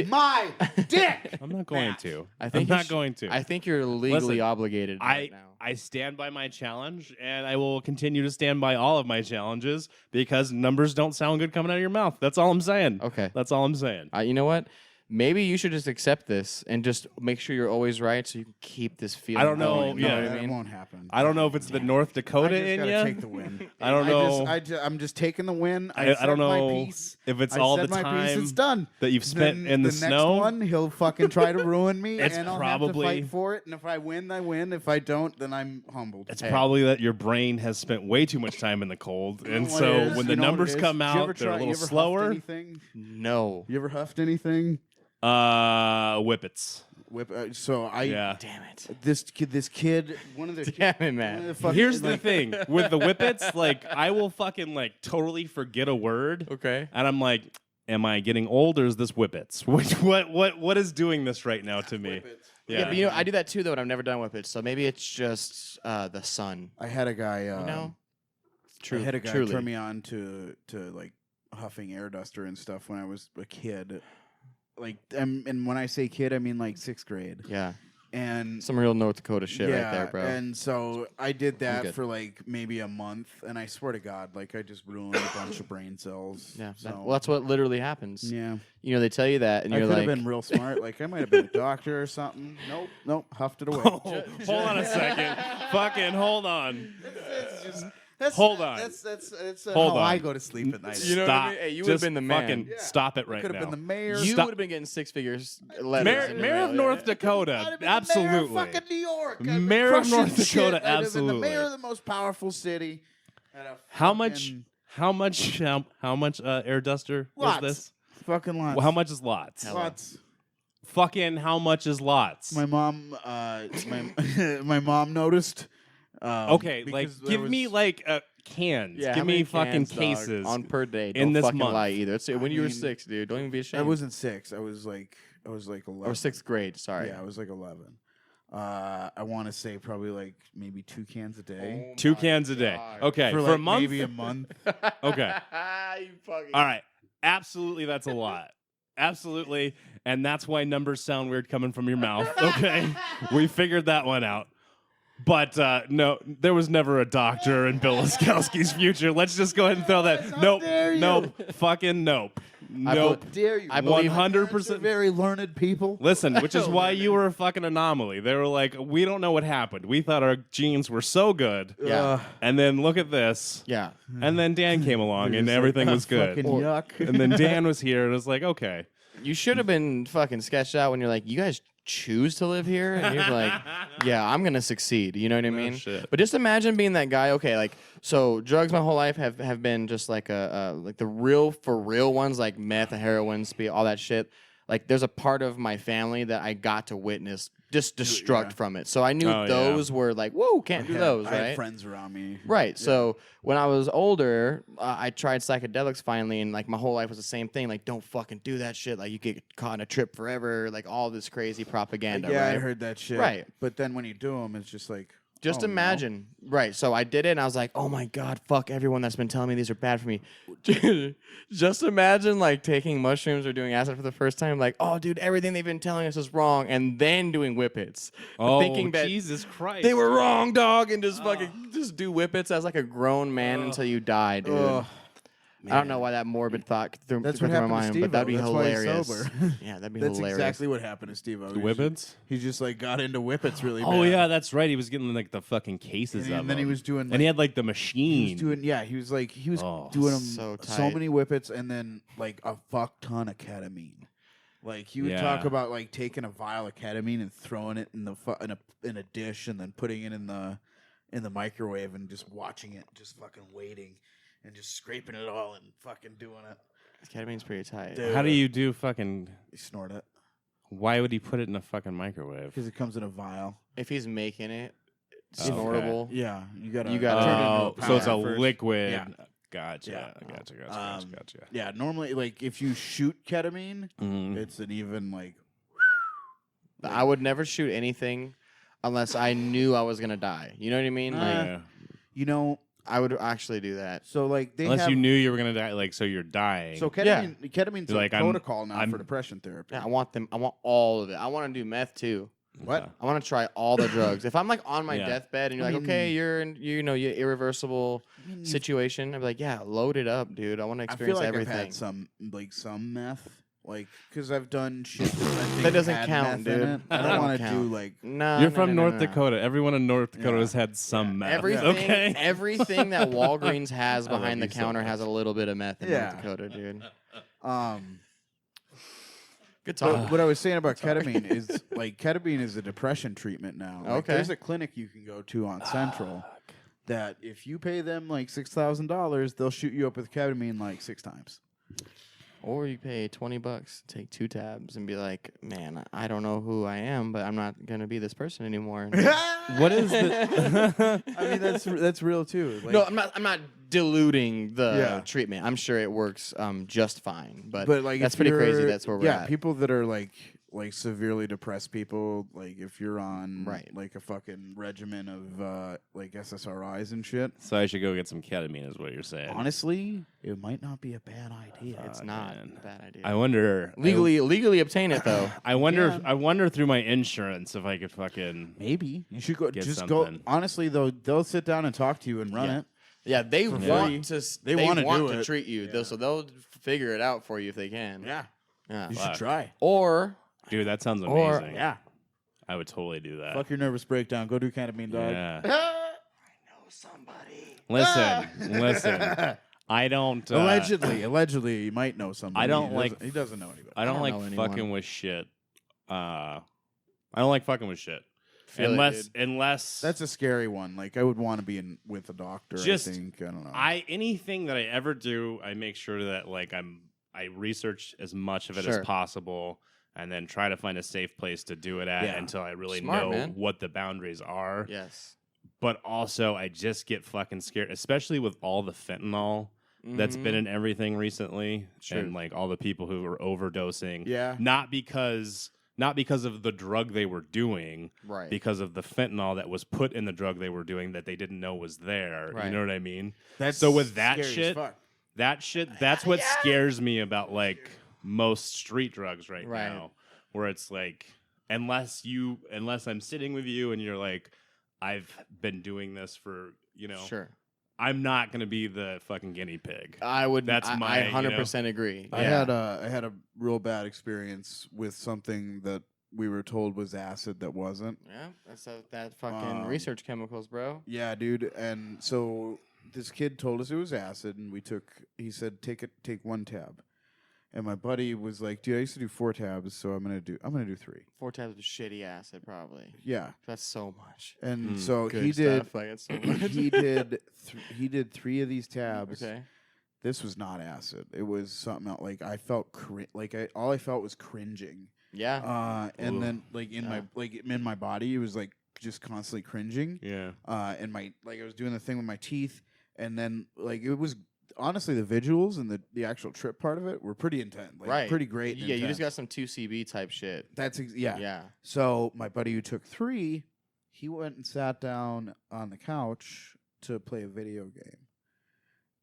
my dick. I'm not going Matt. to. I think I'm you not going to. I think you're legally Listen, obligated right now. I stand by my challenge, and I will continue to stand by all of my challenges because numbers don't sound good coming out of your mouth. That's all I'm saying. Okay. That's all I'm saying. You know what? Maybe you should just accept this and just make sure you're always right, so you can keep this feeling. I don't know, going, you yeah. know what I That mean? won't happen. I don't know if it's the North I Dakota just in gotta you. take the win. I don't know. I'm just taking the win. I said don't my know piece. if it's I all said the my piece. time It's done. that you've spent Then in the next snow. one, he'll fucking try to ruin me, It's and I'll probably- have to fight for it. And if I win, I win. If I don't, then I'm humbled. It's Hey. probably that your brain has spent way too much time in the cold, You know and what so it is? when You the know what numbers it is? come Did you ever out, they're a try- little you ever huffed slower. Anything? No. You ever huffed anything? Whippets. Damn it. This kid, one of the Damn it, one of man. the fucking- Here's the like, thing with the whippets, like I will fucking like totally forget a word, Okay. and I'm like, am I getting old or is this whippets? What is doing this right now to me? Yeah, but you know, I do that too, though, and I've never done whippets, so maybe it's just the sun. I had a guy. You know? I had a guy truly. turn me on to like huffing air duster and stuff when I was a kid. Like, and when I say kid, I mean like 6th grade. Yeah. And Some real North Dakota shit right there, bro. And so I did that good. for like maybe a month, and I swear to God, like I just ruined a bunch of brain cells. Yeah. So, Well, that's what literally happens. yeah. You know, they tell you that, and I you're could like, have been real smart. Like I might have been a doctor or something. Nope, huffed it away. Hold on a second. Fucking hold on. Hold on. That's Hold how on. I go to sleep at night. You know what I Stop. mean? Hey, you would've Just been the man. fucking Yeah. stop it right could have now. been the mayor. you Stop. would have been getting 6 figures letters. in your Mayor of mail, North yeah. Dakota, I'd have been the absolutely. mayor of fucking New York. I'd have been Mayor of crushing North shit. Dakota, I'd have been the absolutely. mayor of the most powerful city. At a How much? fucking- How much air duster Lots. was this? Fucking lots. Well, how much is lots? Hella. Lots. Fucking how much is lots? My mom, my mom noticed. Okay, like because there give me was- like cans. Yeah, give how me many fucking cans, dog, cases. on per day. in Don't this fucking month. lie either. It's when you were mean, 6, dude. Don't even be ashamed. I wasn't 6. I was like 11. Or 6th grade. Sorry. Yeah, I was like 11. I want to say probably like maybe 2 cans a day. 2 cans a day. Okay, For for like a month. maybe a month. Okay. You fucking. All right. Absolutely, that's a lot. Absolutely, and that's why numbers sound weird coming from your mouth. Okay, we figured that one out. But no, there was never a doctor in Bill Laskowski's future. Let's just go ahead and throw that. How Nope. dare you. Nope. Fucking nope. Nope. Dare you? I believe- 100%. Very learned people. Listen, which is why you were a fucking anomaly. They were like, we don't know what happened. We thought our genes were so good. Yeah. And then look at this. Yeah. And then Dan came along and Just like, everything was good. Fucking yuck. And then Dan was here and it was like, okay. You should have been fucking sketched out when you're like, you guys choose to live here, and you're like, yeah, I'm gonna succeed. You know what I mean? shit. But just imagine being that guy. Okay, like so, drugs my whole life have been just like like the real for real ones, like meth, heroin, speed, all that shit. Like there's a part of my family that I got to witness just destruct from it. So I knew Oh, yeah. those were like, whoa, can't do those, I had right? friends around me. Right. So when I was older, I tried psychedelics finally, and like my whole life was the same thing. Like, don't fucking do that shit. Like, you get caught in a trip forever. Like all this crazy propaganda. Yeah, right? I heard that shit. Right. But then when you do them, it's just like. Just oh, no. imagine. Right. So I did it, and I was like, oh my God, fuck everyone that's been telling me these are bad for me. Just imagine like taking mushrooms or doing acid for the first time. Like, oh, dude, everything they've been telling us is wrong. And then doing whippets. Oh, thinking that Jesus Christ. they were wrong, dog, and just fucking just do whippets as like a grown man until you die, dude. Ugh. I don't know why that morbid thought threw That's through what my happened to mind, Steve. but that'd be That's why he's hilarious. sober. Yeah, that'd be That's hilarious. exactly what happened to Steve. Whippets? He just like got into whippets really bad. Oh, yeah, that's right. He was getting like the fucking cases And of then he them. was doing. And he like, had like the he machine. was doing. Yeah, he was Oh, doing them so so tight. many whippets, and then like a fuck ton of ketamine. Like he would talk Yeah. about like taking a vial of ketamine and throwing it in the in a dish, and then putting it in the microwave and just watching it, just fucking waiting, and just scraping it all and fucking doing it. Ketamine's pretty tight. Dude. How do you do fucking... You snort it. Why would he put it in a fucking microwave? Because it comes in a vial. If he's making it Okay. snortable, Yeah, you gotta You turn gotta- it into a so it's a powder first. liquid. Yeah. Gotcha. Yeah. Gotcha. Yeah, normally, like if you shoot ketamine, Mhm. it's an even like. I would never shoot anything unless I knew I was gonna die. You know what I mean? Like Yeah. You know, I would actually do that. so like they Unless have, you knew you were gonna die, like so you're dying. So Yeah. ketamine's You're a like, I'm- protocol now I'm- for depression therapy. Yeah, I want them. I want all of it. I want to do meth too. What? Okay. I want to try all the drugs. If I'm like on my Yeah. deathbed and you're I like, mean- okay, you're in, you're irreversible I mean, situation, I'm like, yeah, load it up, dude. I want to I feel experience like everything. I've had some meth, like because I've done shit that I think That doesn't had count, meth in dude. it. I That don't don't want to do count. like. No, You're no, from no, no, North no. Dakota. Everyone in North Dakota Yeah. has had some meth. Everything, Okay. everything that Walgreens has I love behind the you so counter much. has a little bit of meth in Yeah. North Dakota, dude. Good But talk. what I was saying about ketamine is like ketamine is a depression treatment now. Like, Okay. There's a clinic you can go to on Central that if you pay them like $6,000, they'll shoot you up with ketamine like 6 times. Or you pay $20, take 2 tabs, and be like, man, I don't know who I am, but I'm not gonna be this person anymore. What is the? I mean, that's real too. Like, No, I'm not diluting the Yeah. treatment. I'm sure it works just fine, but like that's if pretty crazy. you're- That's where we're yeah, at. people that are like severely depressed people, like if you're on Right. like a fucking regimen of like SSRIs and shit. So I should go get some ketamine, is what you're saying. Honestly, it might not be a bad idea. It's Fuck, not man. a bad idea. I wonder. legally obtain it though. I wonder. Yeah. I wonder through my insurance if I could fucking. Maybe you should go. Get Just something. go. Honestly, though, they'll sit down and talk to you and run Yeah. it. Yeah, they free. want to. They They wanna want do to it. treat you, Yeah. so they'll figure it out for you if they can. Yeah, Yeah. you Fuck. should try. Or Dude, that sounds Or- amazing. Yeah, I would totally do that. fuck your nervous breakdown. Go do ketamine, dog. Yeah. know somebody. Listen. I don't. Allegedly, you might know somebody. I don't He like- doesn't- He doesn't know anybody. I don't don't like know anyone. fucking with shit. I don't like fucking with shit. Feel it, Unless That's a scary one. Like I would want to be in with a doctor. Just- I think. I don't know. anything that I ever do, I make sure that like I research as much of it Sure. as possible, and then try to find a safe place to do it at Yeah. until I really Smart, know man. what the boundaries are. Yes. But also, I just get fucking scared, especially with all the fentanyl that's been in everything recently, True. and like all the people who are overdosing. yeah. Not because of the drug they were doing, right. because of the fentanyl that was put in the drug they were doing that they didn't know was there. Right. You know what I mean? That's So with that scary as shit, fuck. That's what scares me about like most street drugs right Right. now, where it's like unless I'm sitting with you and you're like, I've been doing this for, Sure. I'm not gonna be the fucking guinea pig. I would. That's I my, 100% agree. I Yeah. had a real bad experience with something that we were told was acid that wasn't. Yeah, that fucking research chemicals, bro. Yeah, dude. And so this kid told us it was acid, and he said take 1 tab. And my buddy was like, dude, I used to do 4 tabs, so I'm gonna do 3. 4 tabs of shitty acid, probably. Yeah. That's so much. And so Good he did stuff, like it's so much. he did 3 of these tabs. Okay. This was not acid. It was something else. Like I felt all I felt was cringing. Yeah. And Ooh. then like in my body, it was like just constantly cringing. Yeah. And I was doing the thing with my teeth, and then like it was honestly the visuals and the actual trip part of it were pretty intense, like, Right. pretty great. and Yeah, you just intense. got some 2CB type shit. That's Yeah. yeah. So my buddy who took 3, he went and sat down on the couch to play a video game.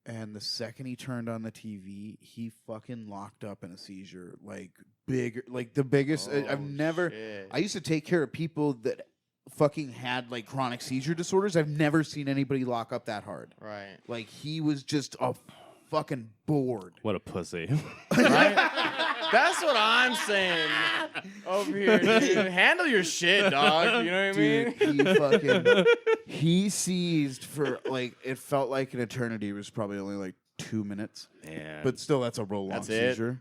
And the second he turned on the TV, he fucking locked up in a seizure, like the biggest. I've Oh, never. shit. I used to take care of people that fucking had like chronic seizure disorders. I've never seen anybody lock up that hard. Right. Like he was just a fucking bored. What a pussy. Right? That's what I'm saying over here, dude. Handle your shit, dog. You know what I mean? Dude, he seized for like it felt like an eternity. It was probably only like 2 minutes, Man. but still, that's a real long That's it? seizure.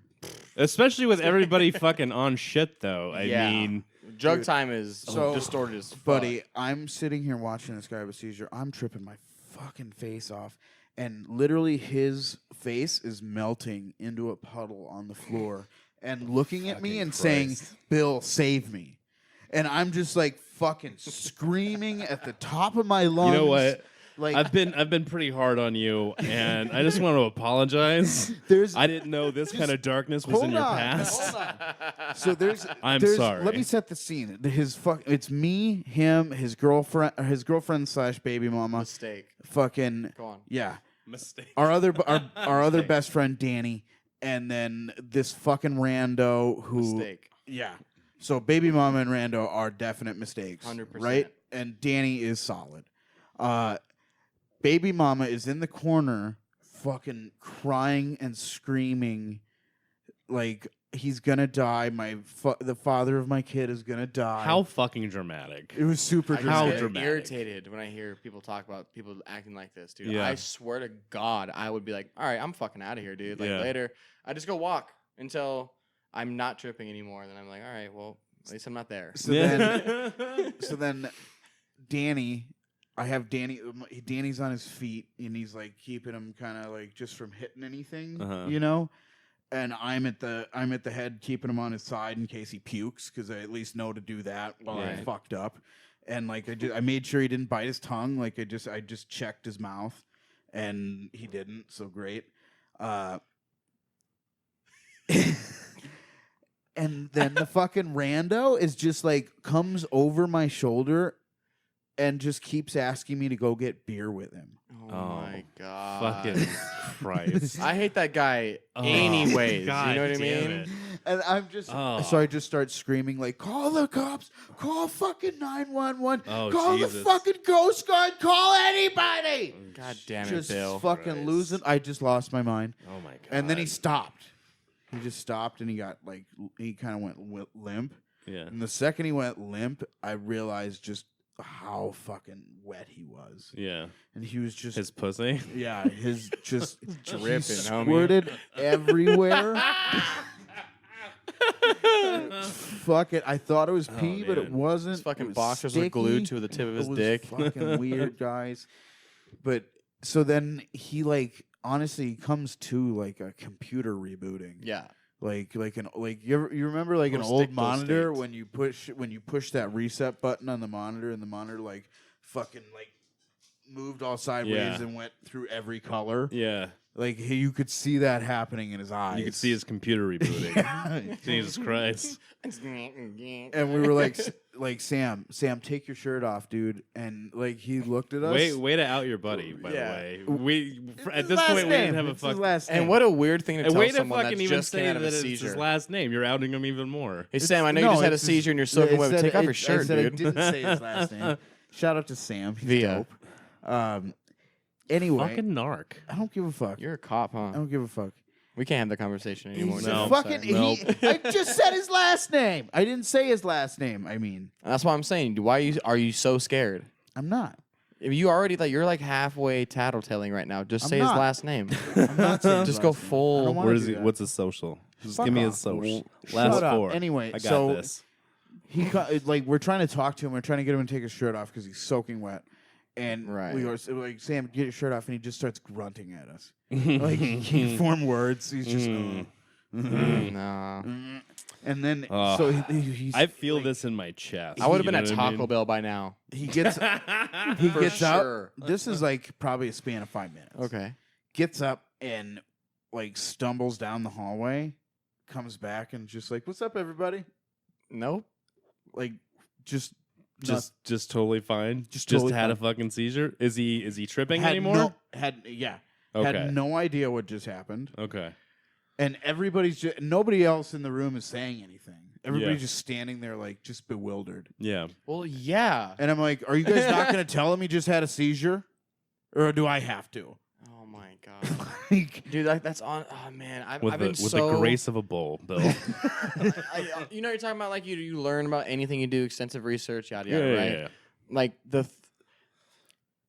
Especially with everybody fucking on shit though. I Yeah. mean, Drug Dude. time is So, distorted as fuck. Buddy, I'm sitting here watching this guy have a seizure. I'm tripping my fucking face off. And literally his face is melting into a puddle on the floor. and looking at me Fucking and saying, Christ. "Bill, save me." And I'm just like fucking screaming at the top of my lungs. You know what? Like I've been pretty hard on you, and I just want to apologize. I didn't know this kind of darkness was in your past. Hold on. So I'm there's, sorry. Let me set the scene. It's me, him, his girlfriend / baby mama. Mistake. Fucking Go on. yeah. Mistake. Our other best friend Danny, and then this fucking rando who Mistake. yeah. So baby mama and rando are definite mistakes, 100%. right? And Danny is solid. Baby mama is in the corner, fucking crying and screaming, like he's gonna die. The father of my kid is gonna die. How fucking dramatic. It was super How dramatic. dramatic. Irritated when I hear people talk about people acting like this, dude. Yeah. I swear to God, I would be like, all right, I'm fucking out of here, dude. Like Yeah. later, I just go walk until I'm not tripping anymore. And then I'm like, all right, well, at least I'm not there. So then, Danny, I have Danny. Danny's on his feet, and he's like keeping him kind of like just from hitting anything, you know. And I'm at the head, keeping him on his side in case he pukes, because I at least know to do that while I'm Right. fucked up. And like I made sure he didn't bite his tongue. Like I just checked his mouth, and he didn't. So great. And then the fucking rando is just like comes over my shoulder and just keeps asking me to go get beer with him. Oh, Oh, my God. Fucking Christ. I hate that guy Oh, anyways. God you know what I damn mean? it. And I'm just so I just start screaming like, "Call the cops! Call fucking 911! Oh, call Jesus. the fucking Coast Guard! Call anybody!" God damn it, Just Bill. fucking Christ. losing. I just lost my mind. Oh my God. And then he stopped. He just stopped, and he got like he kind of went limp. Yeah. And the second he went limp, I realized just how fucking wet he was. Yeah. And he was just His pussy. yeah, his just Dripping, he homie. squirted everywhere. Fuck it. I thought it was pee, but it man. wasn't. His fucking It was boxers were glued sticky. to the tip of his It was dick. Fucking weird, guys. But so then he like honestly comes to like a computer rebooting. Yeah. Like you remember like an old Post-ictal monitor state. when you push that reset button on the monitor and the monitor like fucking like moved all sideways Yeah. and went through every color. Yeah. Like you could see that happening in his eyes. You could see his computer rebooting. Yeah. Jesus Christ. And we were like Sam, take your shirt off, dude. And like he looked at us. Way to out your buddy, by Yeah. the way. We It's at his this last point we didn't name. have a It's his fucking. last name. And what a weird thing to And tell way to someone fucking that even just say came out that of a it's seizure. his last name. You're outing him even more. Hey, Sam, I know you just had a it's- seizure and you're soaking it wet. said- Take off your I shirt, said dude. I didn't say his last name. Shout out to Sam. He's Via. dope. Anyway, Fucking narc. I don't give a fuck. You're a cop, I huh? don't give a fuck. We can't have the conversation anymore. He's dude. No. I'm fucking. sorry. Nope. I just said his last name. I didn't say his last name. I mean, That's what I'm saying. Why are you so scared? I'm not. If you already you're like halfway tattletaling right now. Just I'm say not. his last name. I'm not saying his Just go last name. I full- don't wanna Where's do he? that. What's his social? Just Fuck give me off. his social. Shut Last up. 4. Anyway, I got so this. he like we're trying to talk to him. We're trying to get him to take his shirt off because he's soaking wet. And Right. we were like, Sam, get your shirt off, and he just starts grunting at us. Like he can't form words. He's just. Nah. And then Ugh. so he's I feel like, this in my chest. I would have You been at know what I Taco mean? Bell by now. he gets he For gets sure. up. This is like probably a span of 5 minutes. Okay. Gets up and like stumbles down the hallway, comes back and just like, "What's up, everybody?" Nope. Like just Just totally fine. Just Just totally had a fine. fucking seizure. Is he tripping had anymore? no Okay. had no idea what just happened, Okay. and everybody's just nobody else in the room is saying anything. Everybody's Yeah. just standing there like just bewildered. Yeah. Well, yeah. And I'm like, "Are you guys not going to tell him he just had a seizure, or do I have to?" Oh my god, Like, dude, that's on. Oh man, I've With been the so. grace of a bull, Bill. You know, you're talking about like you learn about anything you do, extensive research, yada yada, right? yeah. Like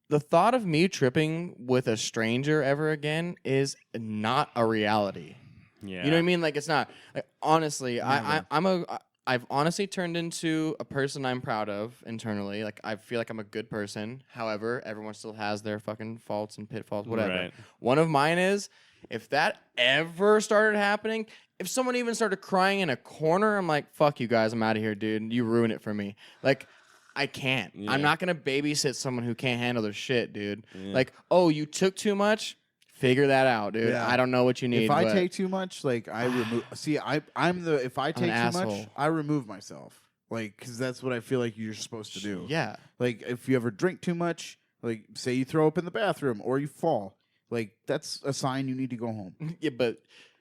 the thought of me tripping with a stranger ever again is not a reality. Yeah. You know what I mean? Like it's not. Like, honestly, Never. I've honestly turned into a person I'm proud of internally. Like I feel like I'm a good person. However, everyone still has their fucking faults and pitfalls, whatever. Right. One of mine is if that ever started happening, if someone even started crying in a corner, I'm like, fuck you guys, I'm out of here, dude. You ruin it for me. Like, I can't. Yeah. I'm not gonna babysit someone who can't handle their shit, dude. Yeah. Like, oh, you took too much? Figure that out, dude. Yeah. I don't know what you need. If I but take too much, like I remove. See, if I take too much, asshole. I remove myself. Like, because that's what I feel like you're supposed to do. yeah. Like, if you ever drink too much, like, say you throw up in the bathroom or you fall, like, that's a sign you need to go home. Yeah, but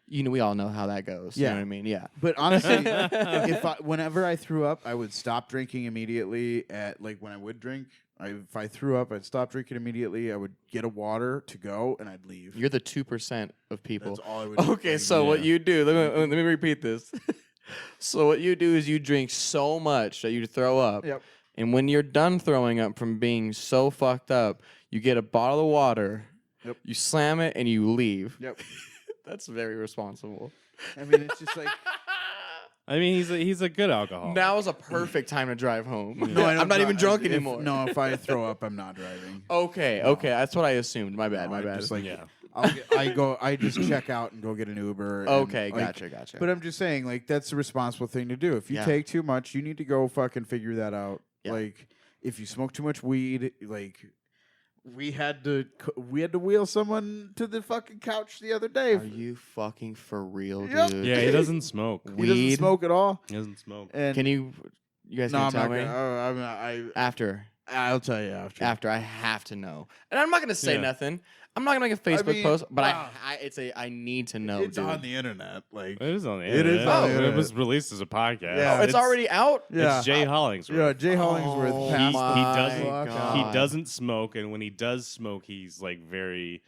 we all know how that goes. You Yeah. know what I mean? Yeah. But honestly, whenever I threw up, I would stop drinking immediately. When I would drink, if I threw up, I'd stop drinking immediately. I would get a water to go, and I'd leave. You're the 2% of people. That's all I would do. Okay, so what you do? Let me repeat this. So what you do is you drink so much that you throw up. Yep. And when you're done throwing up from being so fucked up, you get a bottle of water. Yep. You slam it and you leave. Yep. That's very responsible. I mean, it's just like. I mean, he's a good alcoholic. Now is a perfect time to drive home. No, I'm not even drunk if, anymore. No, if I throw up, I'm not driving. Okay, that's what I assumed. My bad, No, my I bad. just, like, Yeah. I just check out and go get an Uber. And, Okay, like, gotcha. But I'm just saying, like, that's the responsible thing to do. If you Yeah. take too much, you need to go fucking figure that out. Yeah. Like, if you smoke too much weed, like, we had to wheel someone to the fucking couch the other day. Are you fucking for real, Yep. dude? Yeah, he doesn't smoke. He Weed? doesn't smoke at all. He doesn't smoke. And Can you guys no, can I'm tell not me? gonna. After. I'll tell you after. After I have to know, and I'm not gonna say Yeah. nothing. I'm not gonna make a Facebook mean, post, but wow. I need to know. It's dude. on the internet. Like, It is on the It internet. is on the It internet. was released as a podcast. Yeah. Oh, it's already out. yeah, It's Jay Hollingsworth. yeah, Jay Hollingsworth. Oh passed my the doesn't- fuck God. out. He doesn't smoke, and when he does smoke, he's like he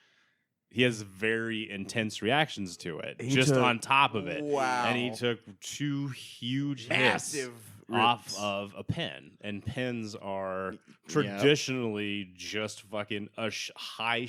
has very intense reactions to it. He just took- on top of it. Wow. And he took 2 huge Massive hits off rips. of a pen. And pens are Yep. traditionally just fucking a high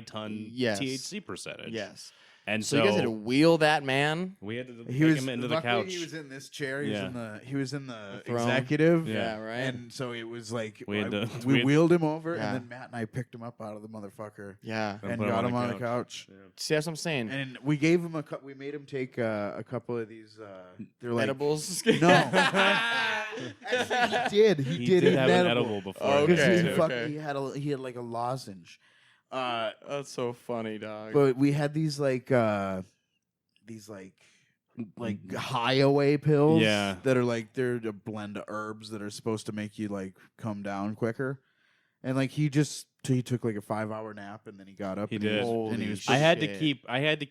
ton Yes. THC percentage. Yes. And So you guys had to wheel that man. we had to He take was him into the luckily couch. He was in this chair. Yeah. He was in the throne. executive. Yeah. Right. And so it was like We had to- we wheeled him over, Yeah. and then Matt and I picked him up out of the motherfucker yeah. And and put him got on him the on the couch. Yeah. See, that's what I'm saying. And we gave him we made him take a couple of these. They're like Edibles. No, actually he did. He did eat have an edible before. Okay, Because too. okay. he had like a lozenge. That's so funny, dog. But we had these like highway pills. Yeah. That are like they're a blend of herbs that are supposed to make you like come down quicker. And like he took like a 5-hour nap and then he got up. He and did. and he Holy was shit. I had to Shit.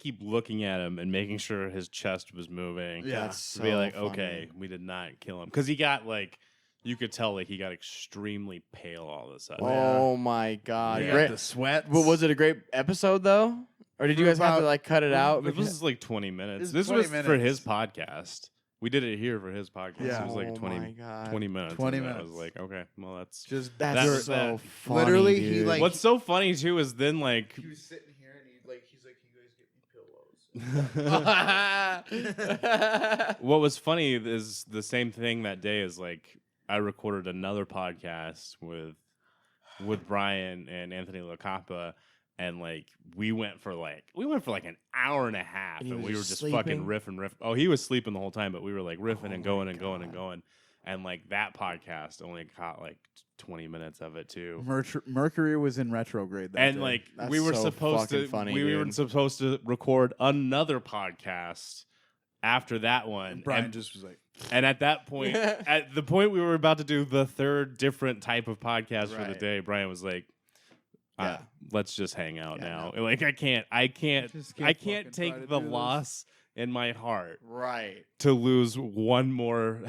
keep looking at him and making sure his chest was moving. Yeah. That's To be so like, funny. okay, we did not kill him. Because he got like, you could tell like he got extremely pale all of a sudden. Oh my god. He Great. got the sweat. But was it a great episode though? Or did you For guys have to about- like cut it out? It was like 20 minutes. It's This 20 was for his minutes. podcast. We did it here for his podcast. Yeah. It was like Oh 20, my God. 20 minutes. 20 and I minutes. was like, okay, well, that's... just That's That's- so that- funny. Literally, he, dude. like- What's so funny, too, is then, like... he was sitting here and he's like, you guys get me pillows. What was funny is the same thing that day is, like, I recorded another podcast with Brian and Anthony LaCappa, and like we went for like an hour and a half, And he and was we were just just sleeping? fucking riffing. Oh, he was sleeping the whole time, but we were like riffing and Oh going my and going and God. going, and like that podcast only caught like 20 minutes of it too. Mercury was in retrograde that And day. like That's we were so supposed fucking to, funny, we were dude. supposed to record another podcast after that one. Brian and just was like, And at that point, at the point we were about to do the third different type of podcast for the Right. day, Brian was like, Yeah. let's just hang out Yeah, now. Like I can't Just I can't can't fucking try to take the do this. loss in my heart Right. to lose one more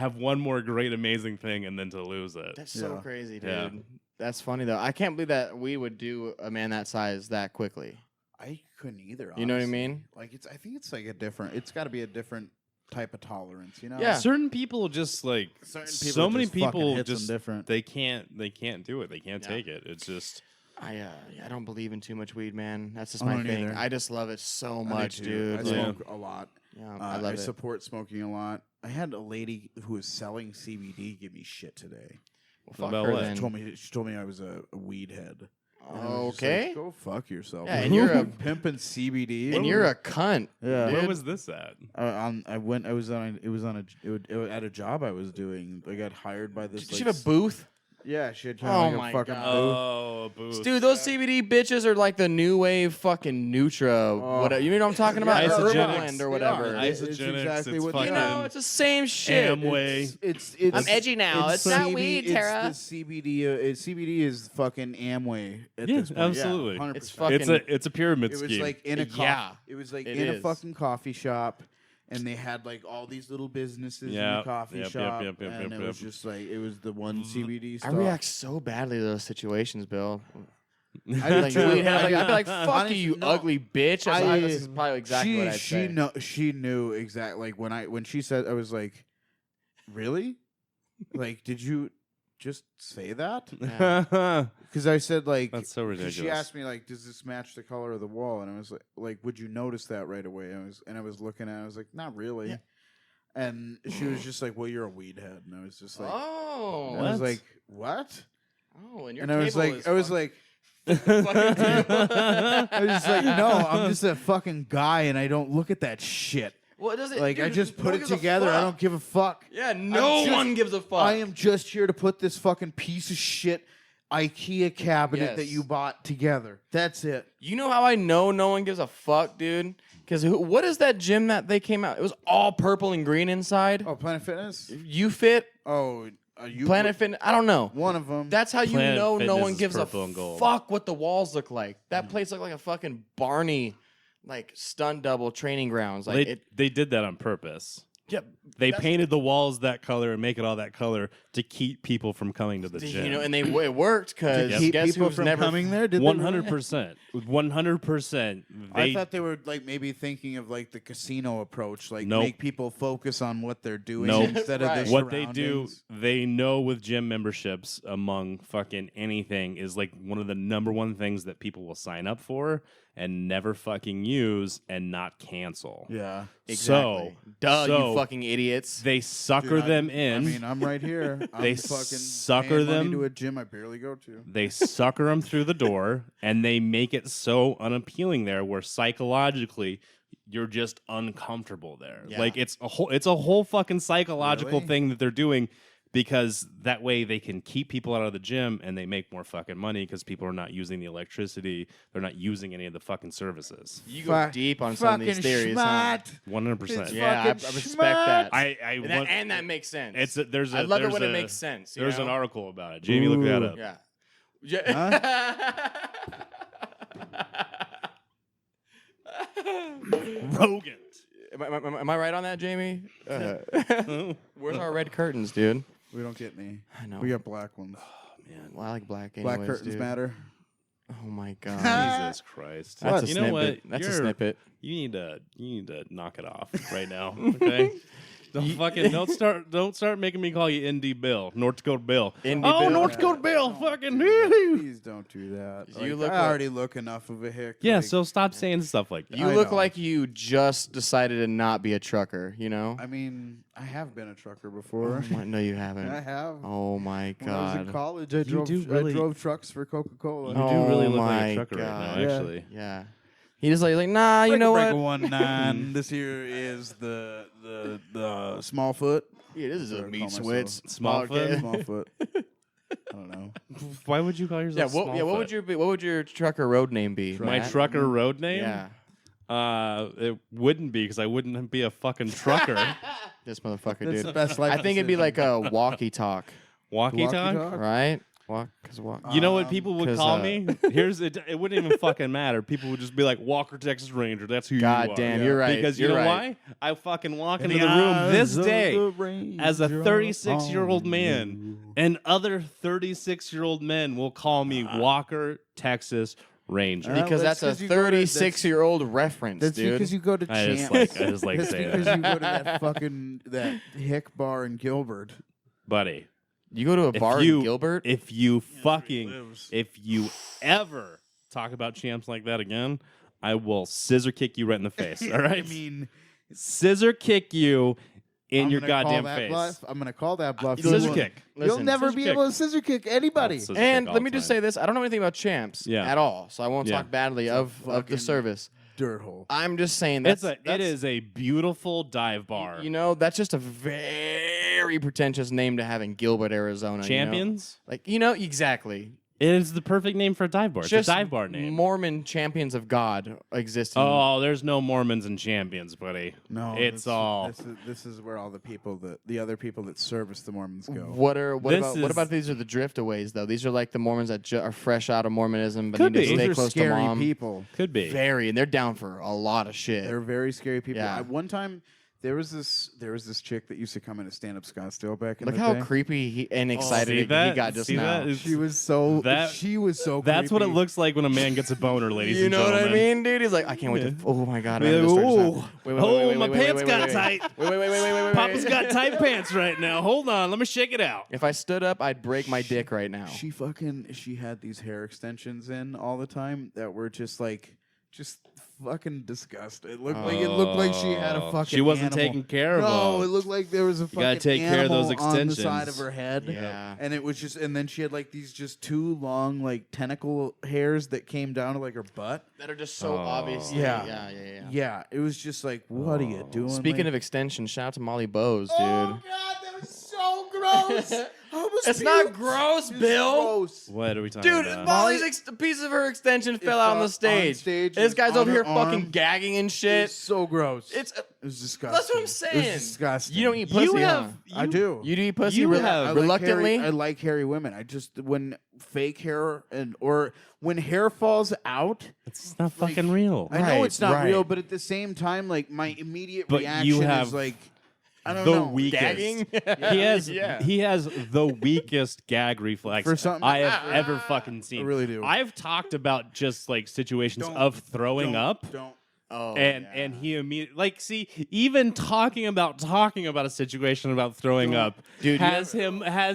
great amazing thing and then to lose it. That's so Yeah. crazy, dude. Yeah. That's funny though. I can't believe that we would do a man that size that quickly. I couldn't either. You know what I honestly. mean? Like I think it's like it's got to be a different type of tolerance, you know? Yeah. Certain people just like Certain people so many just fucking people hits them just different. they can't do it. They can't Yeah. take it. It's just I don't believe in too much weed, man. That's just I my don't thing. either. I just love it so I do much, too. dude. I Like, smoke a lot. yeah, I love I it. support smoking a lot. I had a lady who was selling CBD give me shit today. Well, fuck About her what? then. She told me I was a weed head. And I was just Okay. like, go fuck yourself. Yeah, and you're a pimping CBD. and you're a cunt. Yeah. Where dude. was this at? I was at a job I was doing. I got hired by this. Did she have a booth? Yeah, she had Oh a my fucking God. booth. Oh, booth. Dude, those CBD bitches are like the new wave fucking Nutra. Whatever. You know what I'm talking about? Yeah, Or Isogenics. blend or They whatever. are. Isogenics, It's exactly it's what fucking You know, it's the same shit. Amway. It's I'm edgy now. It's not weed, Tara. It's the CBD. CBD is fucking Amway at Yeah, this point. absolutely. Yeah, 100%. It's fucking. It's a pyramid It scheme. was like in a Yeah, it was like it in a is. fucking coffee shop, and they had like all these little businesses in the Yep, coffee yep, shop, yep, yep, and yep, it was yep. just like it was the one CBD I stuff. react so badly to those situations, Bill. I do Like, too. weed head, like, I'd be like, "Fuck Honestly, you, no. ugly bitch." This is probably exactly what I'd say. She knew exactly. Like when she said, I was like, really? Like, did you just say that? Because I said like, That's so 'cause ridiculous. She asked me like, does this match the color of the wall? And I was like, would you notice that right away? I was looking at it. I was like, not really. Yeah. And she was just like, well, you're a weed head. And I was just like, Oh, I was like, what? oh, and your And I was cable like, is I was fucked. like. I was just like, no, I'm just a fucking guy, and I don't look at that shit. well, it doesn't. Like, I dude, just no put one it gives a together. I fuck. don't give a fuck. Yeah, no just- one gives a fuck. I am just here to put this fucking piece of shit IKEA cabinet that Yes. you bought together. That's it. You know how I know no one gives a fuck, dude? Because what is that gym that they came out? It was all purple and green inside. Oh, Planet Fitness? You fit Oh, you Planet Fitness. I don't know. One of them. That's how you Planet know no Fitness one is gives a purple and gold. fuck what the walls look like. That place looked like a fucking Barney, like stunt double training grounds. Like they did that on purpose. Yep. They painted the walls that color and make it all that color to keep people from coming to the gym. You know, and it worked because keep guess people who's from never coming there? Did they really? 100%. 100%. I thought they were like maybe thinking of like the casino approach, like Nope. make people focus on what they're doing Nope. instead Right. of the what they do, surroundings. they know with gym memberships among fucking anything is like one of the number one things that people will sign up for and never fucking use and not cancel. Yeah. exactly. So you fucking idiots. they sucker Dude, them I in. mean, I'm right here. I'm They fucking sucker paying money them. to a gym I barely go to. They sucker them through the door and they make it so unappealing there where psychologically you're just uncomfortable there. Yeah. Like it's a whole fucking psychological Really? thing that they're doing because that way they can keep people out of the gym and they make more fucking money because people are not using the electricity. They're not using any of the fucking services. You go deep on some of these Fucking theories, huh? schmutt. 100%. It's Yeah, I fucking respect that. I And want- that makes sense. it's a, there's a I love it there's when it a- makes sense. you There's know? an article about it. Jamie, look that Ooh. up. Yeah. Yeah. Rogan. Am I right on that, Jamie? Where's our red curtains, dude? We don't get any. I know. We got black ones. Well, I like black anyways, Black curtains dude. matter. Oh my god. Jesus Christ. That's a you snippet. know what? That's a You're- snippet. You need to knock it off right now. Okay. Don't start making me call you ND Bill, North Dakota Bill. ND oh, Bill. North Dakota Bill, Don't fucking. do that. Please don't do that. You Like, look I like- already look enough of a hick. Yeah, like, so stop saying stuff like that. You I look know. like you just decided to not be a trucker, you know? I mean, I have been a trucker before. No, you haven't. I have. Oh my When I was in god. college, I drove. do really- I drove trucks for Coca-Cola. You do really Oh look like my a trucker right God. now, Yeah. actually. Yeah. He just like nah, you know what? 1-9. This here is the small foot. Yeah, this is Or a call meat myself switch. Small foot? Small foot. I don't know. Why would you call Yeah, yourself what would your trucker road name be? My Matt? trucker road name? Yeah. It wouldn't be because I wouldn't be a fucking trucker. This motherfucker, That's the dude. best life I think it'd be like a walkie talk, Walkie talk? Walkie-talk? right? Walk. You know what people would 'cause, call me? It wouldn't even fucking matter. People would just be like Walker, Texas Ranger. That's who God you are. damn, you're right. Because you You're know right. why? I fucking walk into the room this day as a 36-year-old man, and other 36-year-old men will call me Walker, Texas Ranger. Well, Because that's that's a 'cause you go to- 36-year-old reference, That's dude. because you go to I just Champs. like That's saying because that. you go to that fucking that hick bar in Gilbert. Buddy, You go to a bar in Gilbert? if you lives. if you ever talk about Champs like that again, I will scissor kick you right in the face. All right? I mean, scissor kick you in I'm your gonna call goddamn that face. bluff. I'm gonna call that bluff. Scissor kick. You'll Listen, never scissor be kick. able to scissor kick anybody. Scissor And kick let all me the just time. say this: I don't know anything about champs at all, so I won't talk badly of the fucking service. Dirt hole. I'm just saying it that's is a beautiful dive bar. You know, that's just a very pretentious name to have in Gilbert, Arizona. Champions? Exactly. It is the perfect name for a dive bar. It's Just a dive bar name. Mormon champions of God exist. Oh, there's no Mormons and champions, buddy. No, It's all. This is where all the other people that service the Mormons go. What This about these are the driftaways though? These are like the Mormons that are fresh out of Mormonism but Could need be. to stay Those are close to scary mom. people. Could be. Very, and they're down for a lot of shit. They're very scary people. Yeah. One time there was this chick that used to come in to stand up Scottsdale back in Look the how day. creepy and excited See he that? got just See now. that? She was so That- creepy. That's what it looks like when a man gets a boner, ladies You and know what gentlemen. I mean, dude? He's like, I can't wait to. Oh my god! Be I'm like, gonna start "Ooh. this now." Wait, Oh, wait, my wait, wait, pants wait, got wait, tight. Wait. Papa's got tight pants right now. Hold on, let me shake it out. If I stood up, I'd break my dick right now. She had these hair extensions in all the time that were just fucking disgusting. It looked like she had a fucking She wasn't animal. taking care of No, them. it looked like there was a fucking gotta take care of those animal on the side extensions. of her head. Yeah. And it was and then she had like these just two long like tentacle hairs that came down to like her butt. That are just so Oh. obvious. Yeah. Yeah. Yeah, it was just like, what are you doing? Speaking like, of extension, shout out to Molly Bowes, dude. oh god, that was so gross. I almost It's not puked. gross, It's Bill. gross. What are we talking Dude, about? Molly's a piece of her extension fell out on the stage. stage, This it guy's was over on here her fucking arm. gagging and It shit. was so gross. It's It was disgusting. that's what I'm It saying. was disgusting. You don't eat pussy, huh? I do. You do eat pussy you rel- have- I like reluctantly? I like hairy women. I just when fake hair or when hair falls out. It's not fucking real. I know Right, it's not right. real, but at the same time, like my immediate But reaction you have is like, I don't the know. weakest. Gagging? He has the weakest gag reflex For something- I have ever fucking seen. I really do. I've talked about just like situations Don't- of throwing up. Don't. Oh, And he immediately even talking about a situation about throwing up, Dude, has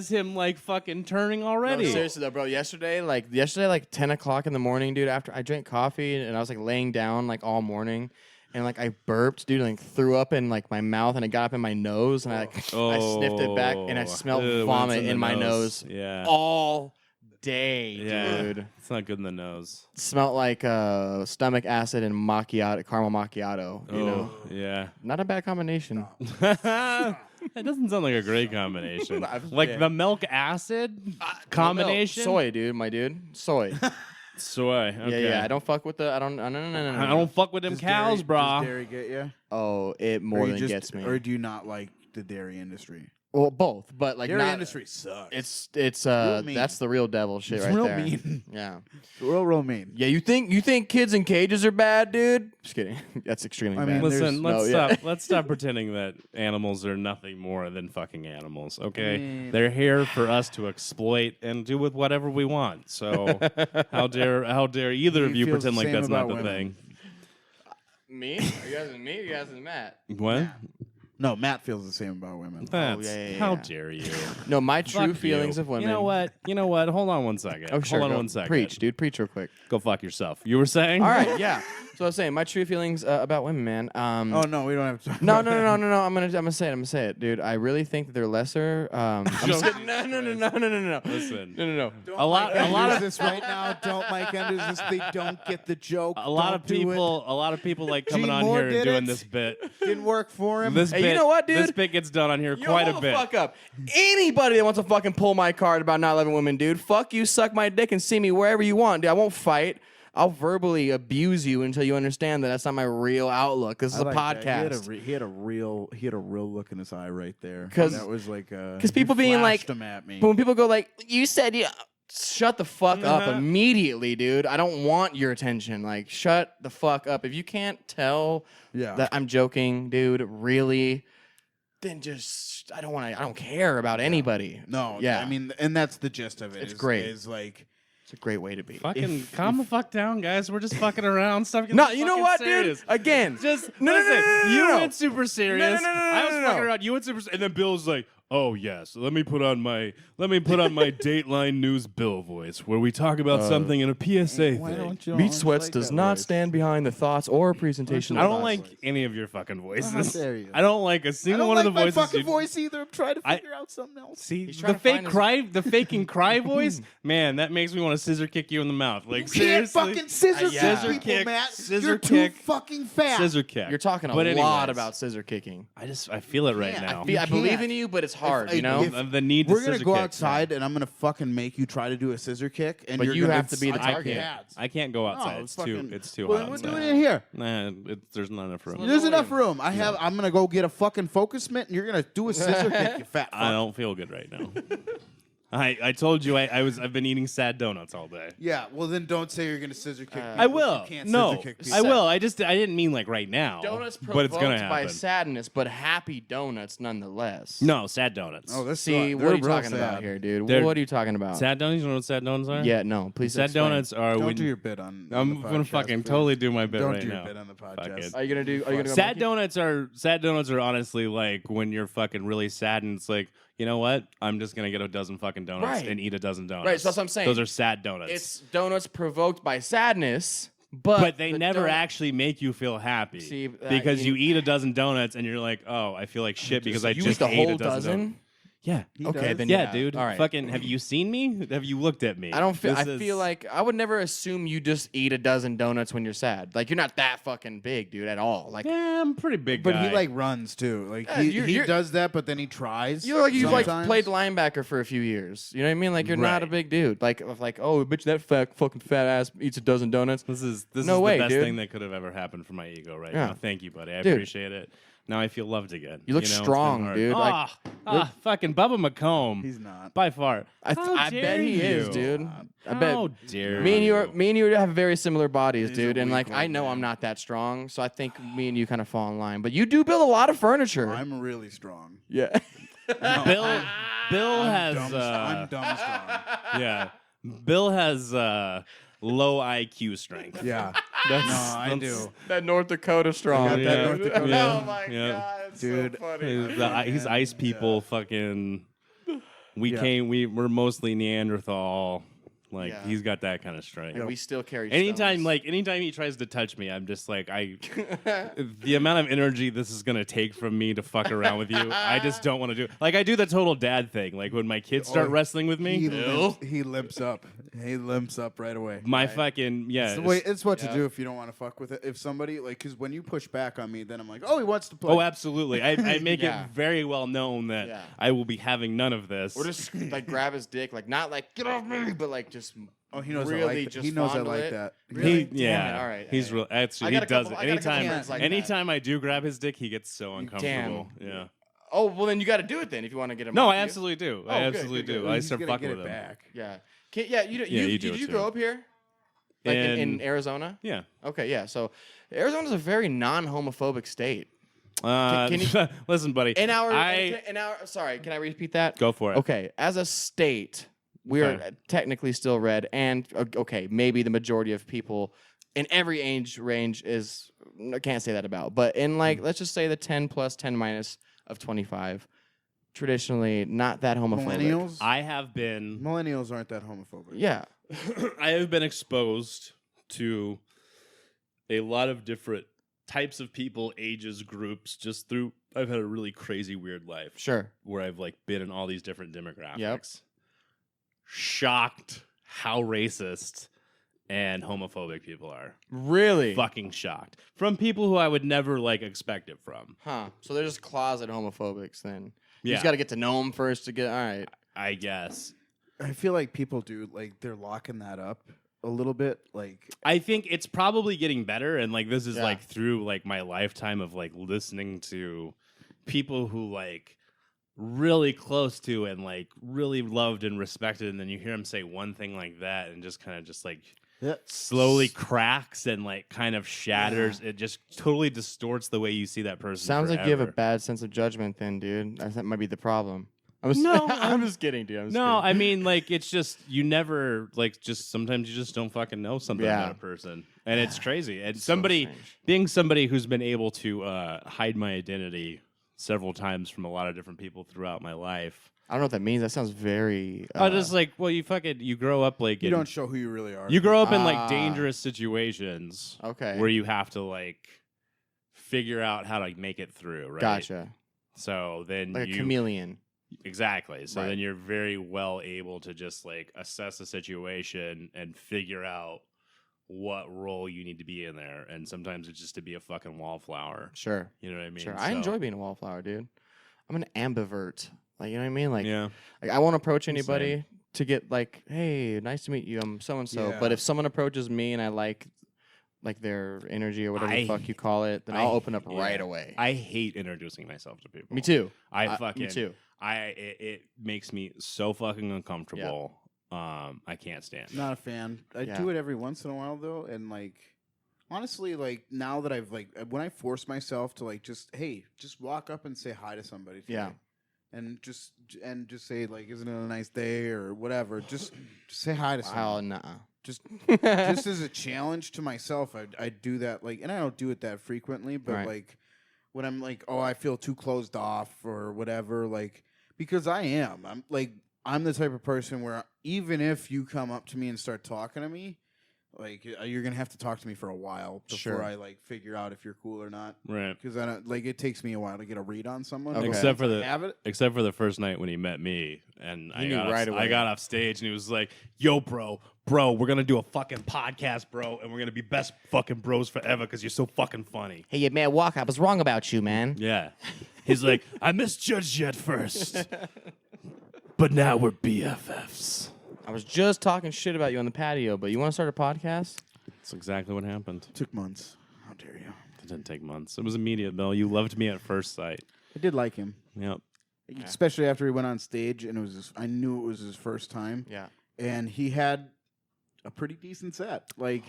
him like fucking turning already. No, seriously though, bro. Yesterday, like 10 o'clock in the morning, dude. After I drank coffee and I was like laying down like all morning, and like I burped, dude, and like threw up in like my mouth, and it got up in my nose, and I sniffed it back, and I smelled Ew, when vomit it's in my nose. Yeah, All day, yeah, dude. it's not good in the nose. Smelled like stomach acid and caramel macchiato. You know, Yeah. not a bad combination. That doesn't sound like a great combination. Like the milk acid combination. Soy, dude, my dude. Soy. Soy. Okay. Yeah. I don't fuck with the. I don't. No. I don't fuck with them cows, brah. Does dairy get you? Oh, it more than gets me. Or do you not like the dairy industry? Well, both, but like Dairy not. industry sucks. It's mean. that's the real devil shit It's right real there. mean. Yeah. real mean. Yeah, you think kids in cages are bad, dude? Just kidding. That's extremely I bad. mean, Listen, No, let's yeah. stop. Let's stop pretending that animals are nothing more than fucking animals. Okay, mean- they're here for us to exploit and do with whatever we want. So how dare either of He you feels pretend the like same that's not about the women. Me? Are you asking me? Or are you asking Matt? thing? What? No, Matt feels the same about women. That's yeah. how dare you? No, my Fuck true feelings you. of women. You know what? Hold on one second. Oh, sure. Hold on go. one second. Preach, dude. Preach real quick. Go fuck yourself. You were saying? All right, yeah. So I was saying my true feelings about women, man. Oh no, we don't have to. Talk No. about that. I'm gonna say it, dude. I really think that they're lesser. I'm just kidding. No. Listen. No. Don't A lot Mike of- Enders this right now. Don't Mike Enders this. They don't get the joke. A lot of people like coming Gene on Moore here and did doing it. this bit. Didn't work for him. This Hey, bit, you know what, dude? This bit gets done on here Yo, quite a hold bit. the fuck up. Anybody that wants to fucking pull my card about not loving women, dude, fuck you, suck my dick, and see me wherever you want, dude. I won't fight. I'll verbally abuse you until you understand that that's not my real outlook. This is I a like that. podcast. He had a real look in his eye right there. 'Cause- that was like people he being like- flashed him at me. But when people go like, you said you... Shut the fuck up immediately, dude. I don't want your attention. Like, shut the fuck up. If you can't tell Yeah. that I'm joking, dude, really, then just I don't care about anybody. No, Yeah. I mean, and that's the gist of it. It's is- great. Is like, It's a great way to be. Fucking calm the fuck down, guys. We're just fucking around. Stuff. Gets No, you know fucking what, serious. dude? Again, Just No, no, listen. no, no, no, You no. went super serious. No, no, no, no, I was no, no, fucking no. around. You went super, and then Bill's like, Oh yes, let me put on my Dateline News Bill voice, where we talk about something in a PSA thing. Meat Sweats does not stand behind the thoughts or presentation. I don't like any of your fucking voices. How dare you? I don't like a single one of the voices. I don't like my fucking voice either. I'm trying to figure out something else. See, He's the trying to fake find the fake and cry voice, man, that makes me want to scissor kick you in the mouth. Like You can't seriously, fucking scissor Yeah. kick people, kick, Matt. scissor You're kick, too fucking fat. scissor kick. You're talking a But lot anyways, about scissor kicking. I feel it right can't. now. You I believe can't. in you, but it's hard. If- You know. if- The need to We're gonna scissor go kick, outside, and I'm gonna fucking make you try to do a scissor kick, and But you're you gonna have to be the I target. can't. I can't go outside. No, it's fucking- too Well, hot we're outside. doing it here. Nah, there's not enough room. There's enough room. I'm gonna go get a fucking focus mitt, and you're gonna do a scissor kick. You fat fuck. I don't feel good right now. I told you I've been eating sad donuts all day. Yeah. Well, then don't say you're gonna scissor kick. people I if will. You can't No, scissor kick people. I will. I didn't mean like right now. Donuts but it's gonna provoked by happen. sadness, but happy donuts nonetheless. No, sad donuts. Oh, this See, what are you talking about here, dude? They're- What are you talking about? sad donuts. You know what sad donuts are? Yeah, no, please. Sad explain. donuts are. Don't when, do your bit on. I'm the gonna podcast, fucking please. totally do my bit Don't right do your now. bit on the Fuck podcast. it. Are you gonna do? Are you gonna go Sad monkey? donuts are honestly like when you're fucking really sad and it's like, you know what? I'm just gonna get a dozen fucking donuts Right. and eat a dozen donuts. Right, so that's what I'm saying. Those are sad donuts. It's donuts provoked by sadness, but but they the never donut- actually make you feel happy. See, because you eat a dozen donuts and you're like, oh, I feel like shit because I You just eat the ate whole a dozen. dozen. Yeah. Okay, does? then Yeah, dude. All right. Fucking, have you seen me? Have you looked at me? I don't feel. This I is- feel like I would never assume you just eat a dozen donuts when you're sad. Like you're not that fucking big, dude, at all. Like Yeah, I'm a pretty big But guy. he like runs too. Like Yeah, he you're- does that, but then he tries. you look like you've like sometimes. played linebacker for a few years. You know what I mean? Like you're not a Right. big dude. Like oh, bitch, that fucking fat ass eats a dozen donuts. This is No way, the best dude. thing that could have ever happened for my ego right Yeah. now. Thank you, buddy. I Dude. appreciate it. Now I feel loved again. You look know, it's been strong, hard. dude. Like, Fucking Bubba McComb. He's not. By far. I How bet dare he is, you? dude. I bet. How dare Me and you? you have very similar bodies, He's dude. a And weak like I old know man. I'm not that strong, so I think me and you kind of fall in line. But you do build a lot of furniture. I'm really strong. Yeah. Bill I'm has dumb strong. yeah. Bill has low IQ strength. Yeah. That's, No, I that's- do. That North Dakota strong. I got that North Dakota Yeah. Oh my Yeah. god, it's Dude. so funny. He's ice people fucking Yeah. we're mostly Neanderthal. Like Yeah. he's got that kind of strength. And we still carry Anytime stones. anytime he tries to touch me, I'm just like the amount of energy this is gonna take from me to fuck around with you, I just don't want to do. Like I do the total dad thing. Like when my kids start wrestling with me, He limps up. He limps up right away. my fucking It's the way. It's what to do if you don't want to fuck with it. If somebody like, because when you push back on me, then I'm like, oh, he wants to play. Oh, absolutely. I make Yeah. it very well known that Yeah. I will be having none of this. or just like grab his dick, like not like get off me, but like just Oh, he knows really I like that. just He knows I fondle like it. that. Really? He, yeah, Damn it. All right. he's all real. right. Actually, I he got a does couple- it I got a couple anytime. friends like that. anytime I do grab his dick, he gets so uncomfortable. Yeah. Oh well, then you got to do it then if you want to get him. No, off I you. absolutely do. Oh, I good, absolutely good, do. good. I He's start gonna fucking get with it him. back. Yeah. Yeah. You you do did it you too. grow up here? Like in And- Arizona? Yeah. Okay. Yeah. So Arizona's a very non-homophobic state. Can you- listen, buddy? In our sorry, can I repeat that? Go for it. Okay, as a state, we are Okay. technically still red, and okay, maybe the majority of people in every age range is I can't say that about, but in like let's just say the 10 plus 10 minus of 25, traditionally not that homophobic. Millennials. I have been. Millennials aren't that homophobic. Yeah, I have been exposed to a lot of different types of people, ages, groups, just through. I've had a really crazy, weird life sure. where I've like been in all these different demographics. Yep. Shocked how racist and homophobic people are. Really? Fucking shocked from people who I would never like expect it from. Huh. So they're just closet homophobics then. You Yeah, just got to get to know them first to get all right. I guess. I feel like people do like they're locking that up a little bit. Like I think it's probably getting better, and like this is Yeah. like through like my lifetime of like listening to people who like really close to and like really loved and respected, and then you hear them say one thing like that, and just kind of just like slowly cracks and like kind of shatters. It just totally distorts the way you see that person. Sounds like you have a forever. bad sense of judgment then, dude. That might be the problem. No, I'm just kidding, dude. I'm just No, kidding. I mean, like, it's just, you never, like, just sometimes you just don't fucking know something Yeah. about a person. And it's crazy. And So somebody, strange. being somebody who's been able to hide my identity several times from a lot of different people throughout my life. I don't know what that means. That sounds very. Just like, well, you grow up like You don't show who you really are. You grow up in like dangerous situations. Okay. Where you have to like figure out how to make it through, right? Gotcha. So then Like a chameleon. Exactly. So Right. then you're very well able to just like assess the situation and figure out what role you need to be in there. And sometimes it's just to be a fucking wallflower. Sure. You know what I mean? Sure. I enjoy being a wallflower, dude. I'm an ambivert. Like, you know what I mean? Like, yeah. like I won't approach anybody to get like, hey, nice to meet you. I'm so and so. But if someone approaches me and I like their energy or whatever the fuck you call it, then I'll open up right away. I hate introducing myself to people. Me too. Me too. It makes me so fucking uncomfortable. I can't stand. Not a fan. I do it every once in a while though, and like honestly, like now that I've like when I force myself to like just walk up and say hi to somebody. Today, and just say like, isn't it a nice day or whatever? Just say hi to someone. Oh, nah. Just as a challenge to myself, I do that like, and I don't do it that frequently, but like when I'm like, oh, I feel too closed off or whatever, like because I'm the type of person where even if you come up to me and start talking to me, like you're gonna have to talk to me for a while before I like figure out if you're cool or not, right? Because I don't like it takes me a while to get a read on someone. Okay. Except for the first night when he met me and I got off stage and he was like, "Yo, bro, we're gonna do a fucking podcast, bro, and we're gonna be best fucking bros forever because you're so fucking funny." Hey, you man, walk. I was wrong about you, man. Yeah, he's like, "I misjudged you at first, but now we're BFFs." I was just talking shit about you on the patio, but you want to start a podcast? That's exactly what happened. It took months. How dare you? It didn't take months. It was immediate, Bill. You loved me at first sight. I did like him. Yep. Especially after he went on stage and I knew it was his first time. Yeah. And he had a pretty decent set. Like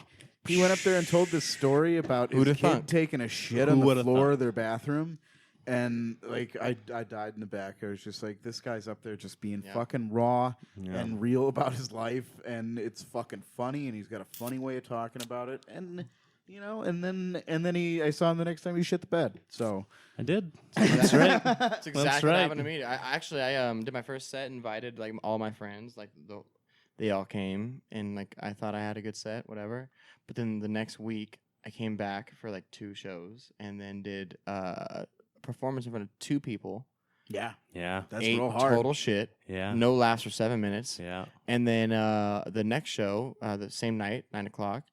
he went up there and told this story about his kid taking a shit on the floor of their bathroom. And like I died in the back. I was just like, this guy's up there just being fucking raw and real about his life, and it's fucking funny, and he's got a funny way of talking about it, and you know, and then I saw him the next time he shit the bed. So I did. That's right. That's exactly what happened to me. I did my first set, invited like all my friends, like they all came, and like I thought I had a good set, whatever. But then the next week I came back for like 2 shows, and then did performance in front of 2 people. Yeah. That's real hard. Total shit. Yeah. No laughs for 7 minutes. Yeah. And then the next show, the same night, 9:00,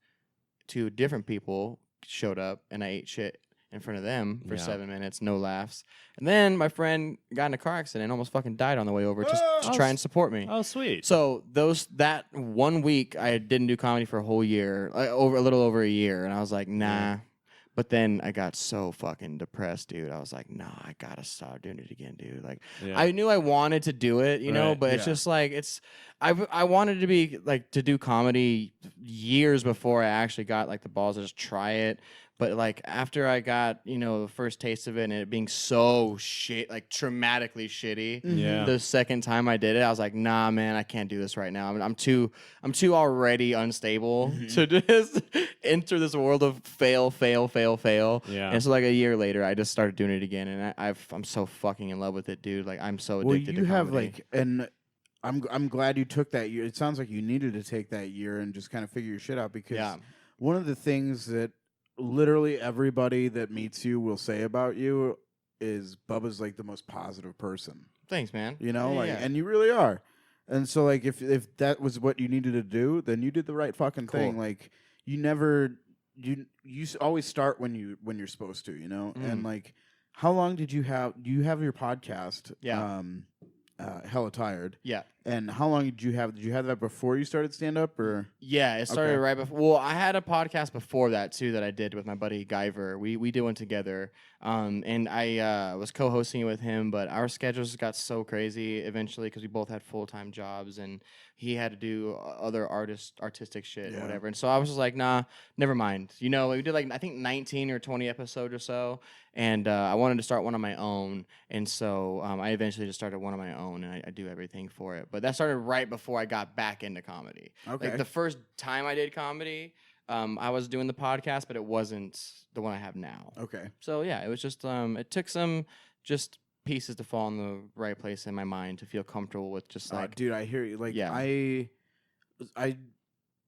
2 different people showed up, and I ate shit in front of them for 7 minutes, no laughs. And then my friend got in a car accident and almost fucking died on the way over to try and support me. Oh, sweet. So that 1 week, I didn't do comedy for a whole year, a little over a year, and I was like, nah. But then I got so fucking depressed, dude. I was like, nah, I gotta start doing it again, dude. Like, I knew I wanted to do it, you know, but it's just like, I wanted to be like, to do comedy years before I actually got like the balls to just try it. But like after I got, you know, the first taste of it and it being so shit, like traumatically shitty, the second time I did it, I was like, nah, man, I can't do this right now. I'm too already unstable to just enter this world of fail. Yeah. And so like a year later, I just started doing it again, and I'm so fucking in love with it, dude. Like I'm so addicted to comedy. Have like, and I'm glad you took that year. It sounds like you needed to take that year and just kind of figure your shit out, because one of the things that literally everybody that meets you will say about you is Bubba's like the most positive person. Thanks, man. You know, and you really are. And so like if that was what you needed to do, then you did the right fucking thing. Like you always start when you're supposed to, you know? And like how long did you have your podcast? Yeah. Hella Tired. Yeah. And how long did you have that before you started stand up, or? Yeah, it started right before. Well, I had a podcast before that too that I did with my buddy Guyver. We did one together. And I was co-hosting it with him, but our schedules got so crazy eventually because we both had full-time jobs, and he had to do other artistic shit and whatever. And so I was just like, nah, never mind. You know, we did like I think 19 or 20 episodes or so, and I wanted to start one on my own, and so I eventually just started one on my own, and I do everything for it. But that started right before I got back into comedy. Okay. Like the first time I did comedy, I was doing the podcast, but it wasn't the one I have now. Okay. So yeah, it was just it took some just pieces to fall in the right place in my mind to feel comfortable with just like dude, I hear you. Like, Yeah. I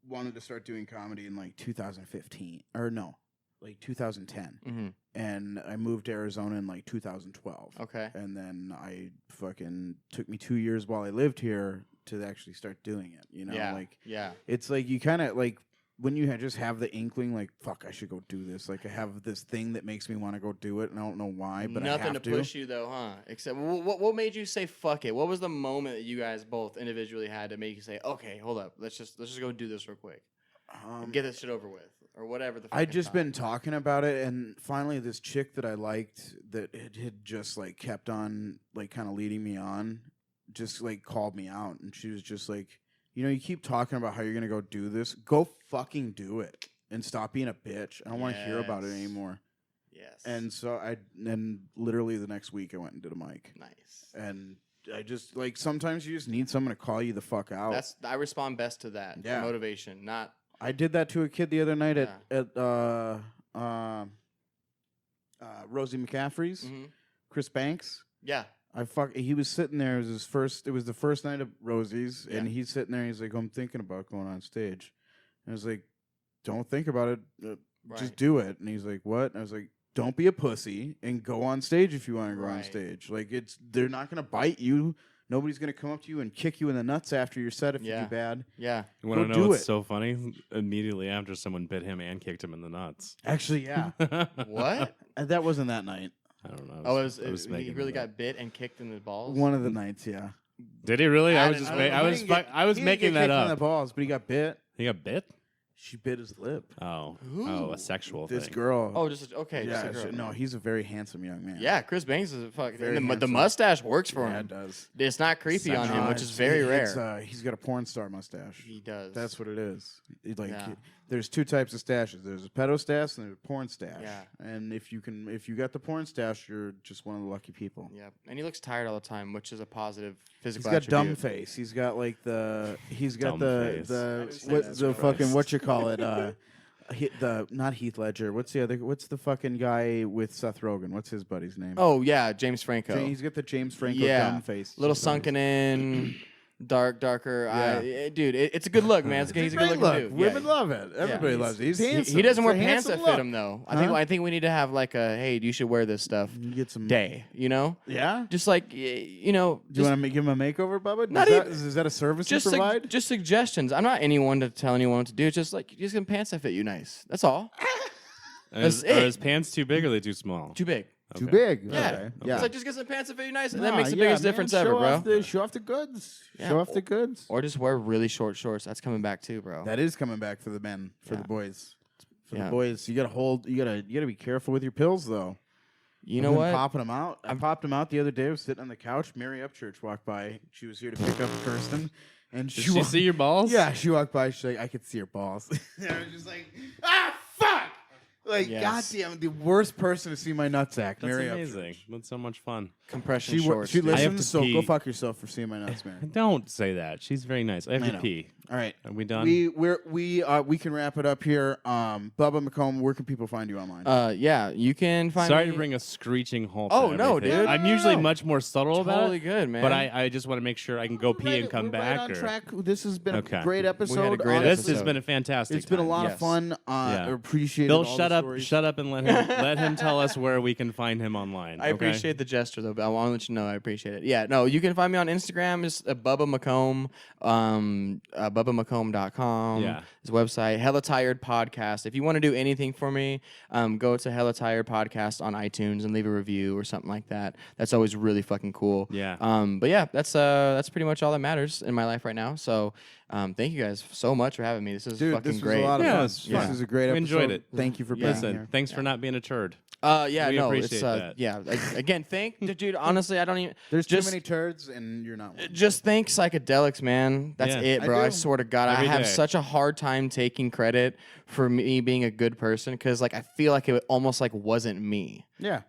wanted to start doing comedy in like 2015 or no, like 2010, and I moved to Arizona in like 2012. Okay. And then I fucking took me 2 years while I lived here to actually start doing it. You know, like it's like you kind of like when you just have the inkling, like fuck, I should go do this. Like I have this thing that makes me want to go do it, and I don't know why, but nothing I have to push you though, huh? Except what made you say fuck it? What was the moment that you guys both individually had to make you say, okay, hold up, let's just go do this real quick, get this shit over with, or whatever the fuck. I'd just been talking about it, and finally this chick that I liked that had just like kept on like kind of leading me on, just like called me out, and she was just like, you know, you keep talking about how you're gonna go do this, go fucking do it, and stop being a bitch. I don't want to hear about it anymore. Yes. And so and literally the next week I went and did a mic. Nice. And I just like sometimes you just need someone to call you the fuck out. I respond best to that. Yeah. Motivation, not. I did that to a kid the other night at Rosie McCaffrey's, Chris Banks. Yeah. He was sitting there. It was the first night of Rosie's, and he's sitting there. He's like, I'm thinking about going on stage. And I was like, don't think about it. Just do it. And he's like, what? And I was like, don't be a pussy and go on stage if you want to go on stage. Like they're not gonna bite you. Nobody's gonna come up to you and kick you in the nuts after your set if you do bad. Yeah. You want to know what's so funny? Immediately after, someone bit him and kicked him in the nuts. Actually, yeah. What? That wasn't that night. I don't know. He really got bit and kicked in the balls? One of the nights, yeah. Did he really? I was making that up. In the balls, but he got bit. He got bit? She bit his lip. Oh, a sexual this thing. girl. Oh, just okay. Yeah, just a girl. no, he's a very handsome young man. Yeah, Chris Banks is a fucking. Very The handsome. mustache works for him. Yeah, it does. It's not creepy on him, which is very rare. He's got a porn star mustache. He does. That's what it is. There's two types of stashes. There's a pedo stash and there's a porn stash. Yeah. And if you got the porn stash, you're just one of the lucky people. Yeah. And he looks tired all the time, which is a positive physical. He's got attribute. dumb face. He's got like the Jesus fucking Christ. what you call it not Heath Ledger. What's the fucking guy with Seth Rogen? What's his buddy's name? Oh yeah, James Franco. He's got the James Franco dumb face. Little sunken in, darker. Yeah. Dude, it's a good look, man. He's a good looking dude. Women love it. Everybody loves it. He's handsome. He doesn't wear It's a pants that handsome fit him look. though. I think we need to have like a hey, you should wear this stuff You get some day. You know, Yeah. just like you know. Do you want to give him a makeover, Bubba? Not Is that a service you just provide? just suggestions. I'm not anyone to tell anyone what to do. It's just like just get pants that fit you nice. That's all. Are That's his pants too big or are they too small? Too big. Too big. Yeah. Okay. It's like just get some pants that fit you nice, and that Nah, makes the yeah, biggest man, difference show ever, bro. Show off the goods. Yeah. Show off the goods. Or just wear really short shorts. That's coming back too, bro. That is coming back for the men, for Yeah. the boys. For Yeah. the boys, you gotta be careful with your pills though. You know I've been what? Popping them out. I popped them out the other day. I was sitting on the couch. Mary Upchurch walked by. She was here to pick up Kirsten, and Did she see your balls? Yeah, she walked by. She's like, I could see your balls. And I was just like, fuck! Like, Yes. goddamn, the worst person to see my nutsack. That's Mary amazing. Upchurch. That's so much fun. Compression She shorts. she dude. I have listens, to so go pee. fuck yourself for seeing my nuts, man. Don't say that. She's very nice. I have I to know. pee. All right. Are we done? We can wrap it up here. Bubba McComb, where can people find you online? Yeah, you can find. Sorry me. to bring a screeching halt. Oh, to no, everything. dude. I'm No, usually no. much more subtle about Totally it. good, man. But I just want to make sure I can go pee and come We're back. Right on or- track. This has been Okay. a great episode. We had a great This honestly. has been a fantastic. It's been a time. lot Yes. of fun. Yeah. I appreciate Bill, it. all shut the up! stories. Shut up and let him tell us where we can find him online. I okay? appreciate the gesture though, but I want to let you know I appreciate it. Yeah, no, you can find me on Instagram. It's Bubba McComb, BubbaMcComb.com. Yeah. His website, Hella Tired Podcast. If you want to do anything for me, go to Hella Tired Podcast on iTunes and leave a review or something like that. That's always really fucking cool. Yeah. But yeah, that's pretty much all that matters in my life right now. So thank you guys so much for having me. This is Dude, fucking this was great. a lot of Yeah, fun. it was fun. This is a great We episode. enjoyed it. Thank you for being Listen, here. thanks for not being a turd. Yeah, We no, appreciate it's that. yeah. Again, dude. Honestly, I don't even. There's just, too many turds, and you're not one. Just thank psychedelics, man. That's Yeah. it, I bro. I do. swear to God, Every I have day. such a hard time taking credit for me being a good person because, like, I feel like it almost like wasn't me Yeah.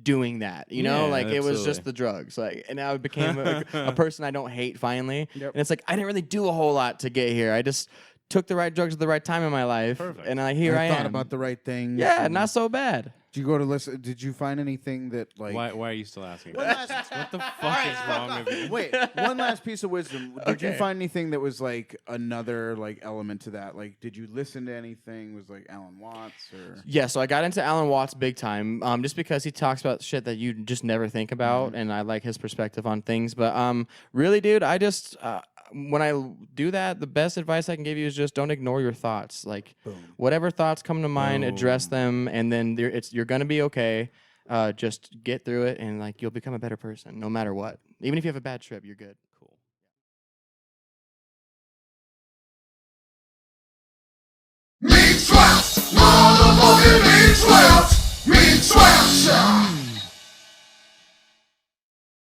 doing that. You know, Yeah, like it was absolutely. just the drugs. Like, and now I became a person I don't hate finally. Yep. And it's like I didn't really do a whole lot to get here. I just took the right drugs at the right time in my life. Perfect. And here I am. thought about the right things. Yeah, and not so bad. Did you go to listen? Did you find anything that like? Why are you still asking? One last- What the fuck is wrong with you? Wait, one last piece of wisdom. Did you Okay. find anything that was like another like element to that? Like, did you listen to anything? Was like Alan Watts or? Yeah, so I got into Alan Watts big time, just because he talks about shit that you just never think about, and I like his perspective on things. But really, dude, I just when I do that, the best advice I can give you is just don't ignore your thoughts. Like, whatever thoughts come to mind, address them, and then you're gonna be okay. Just get through it, and like you'll become a better person, no matter what. Even if you have a bad trip, you're good. Cool. Meat Traps, motherfucking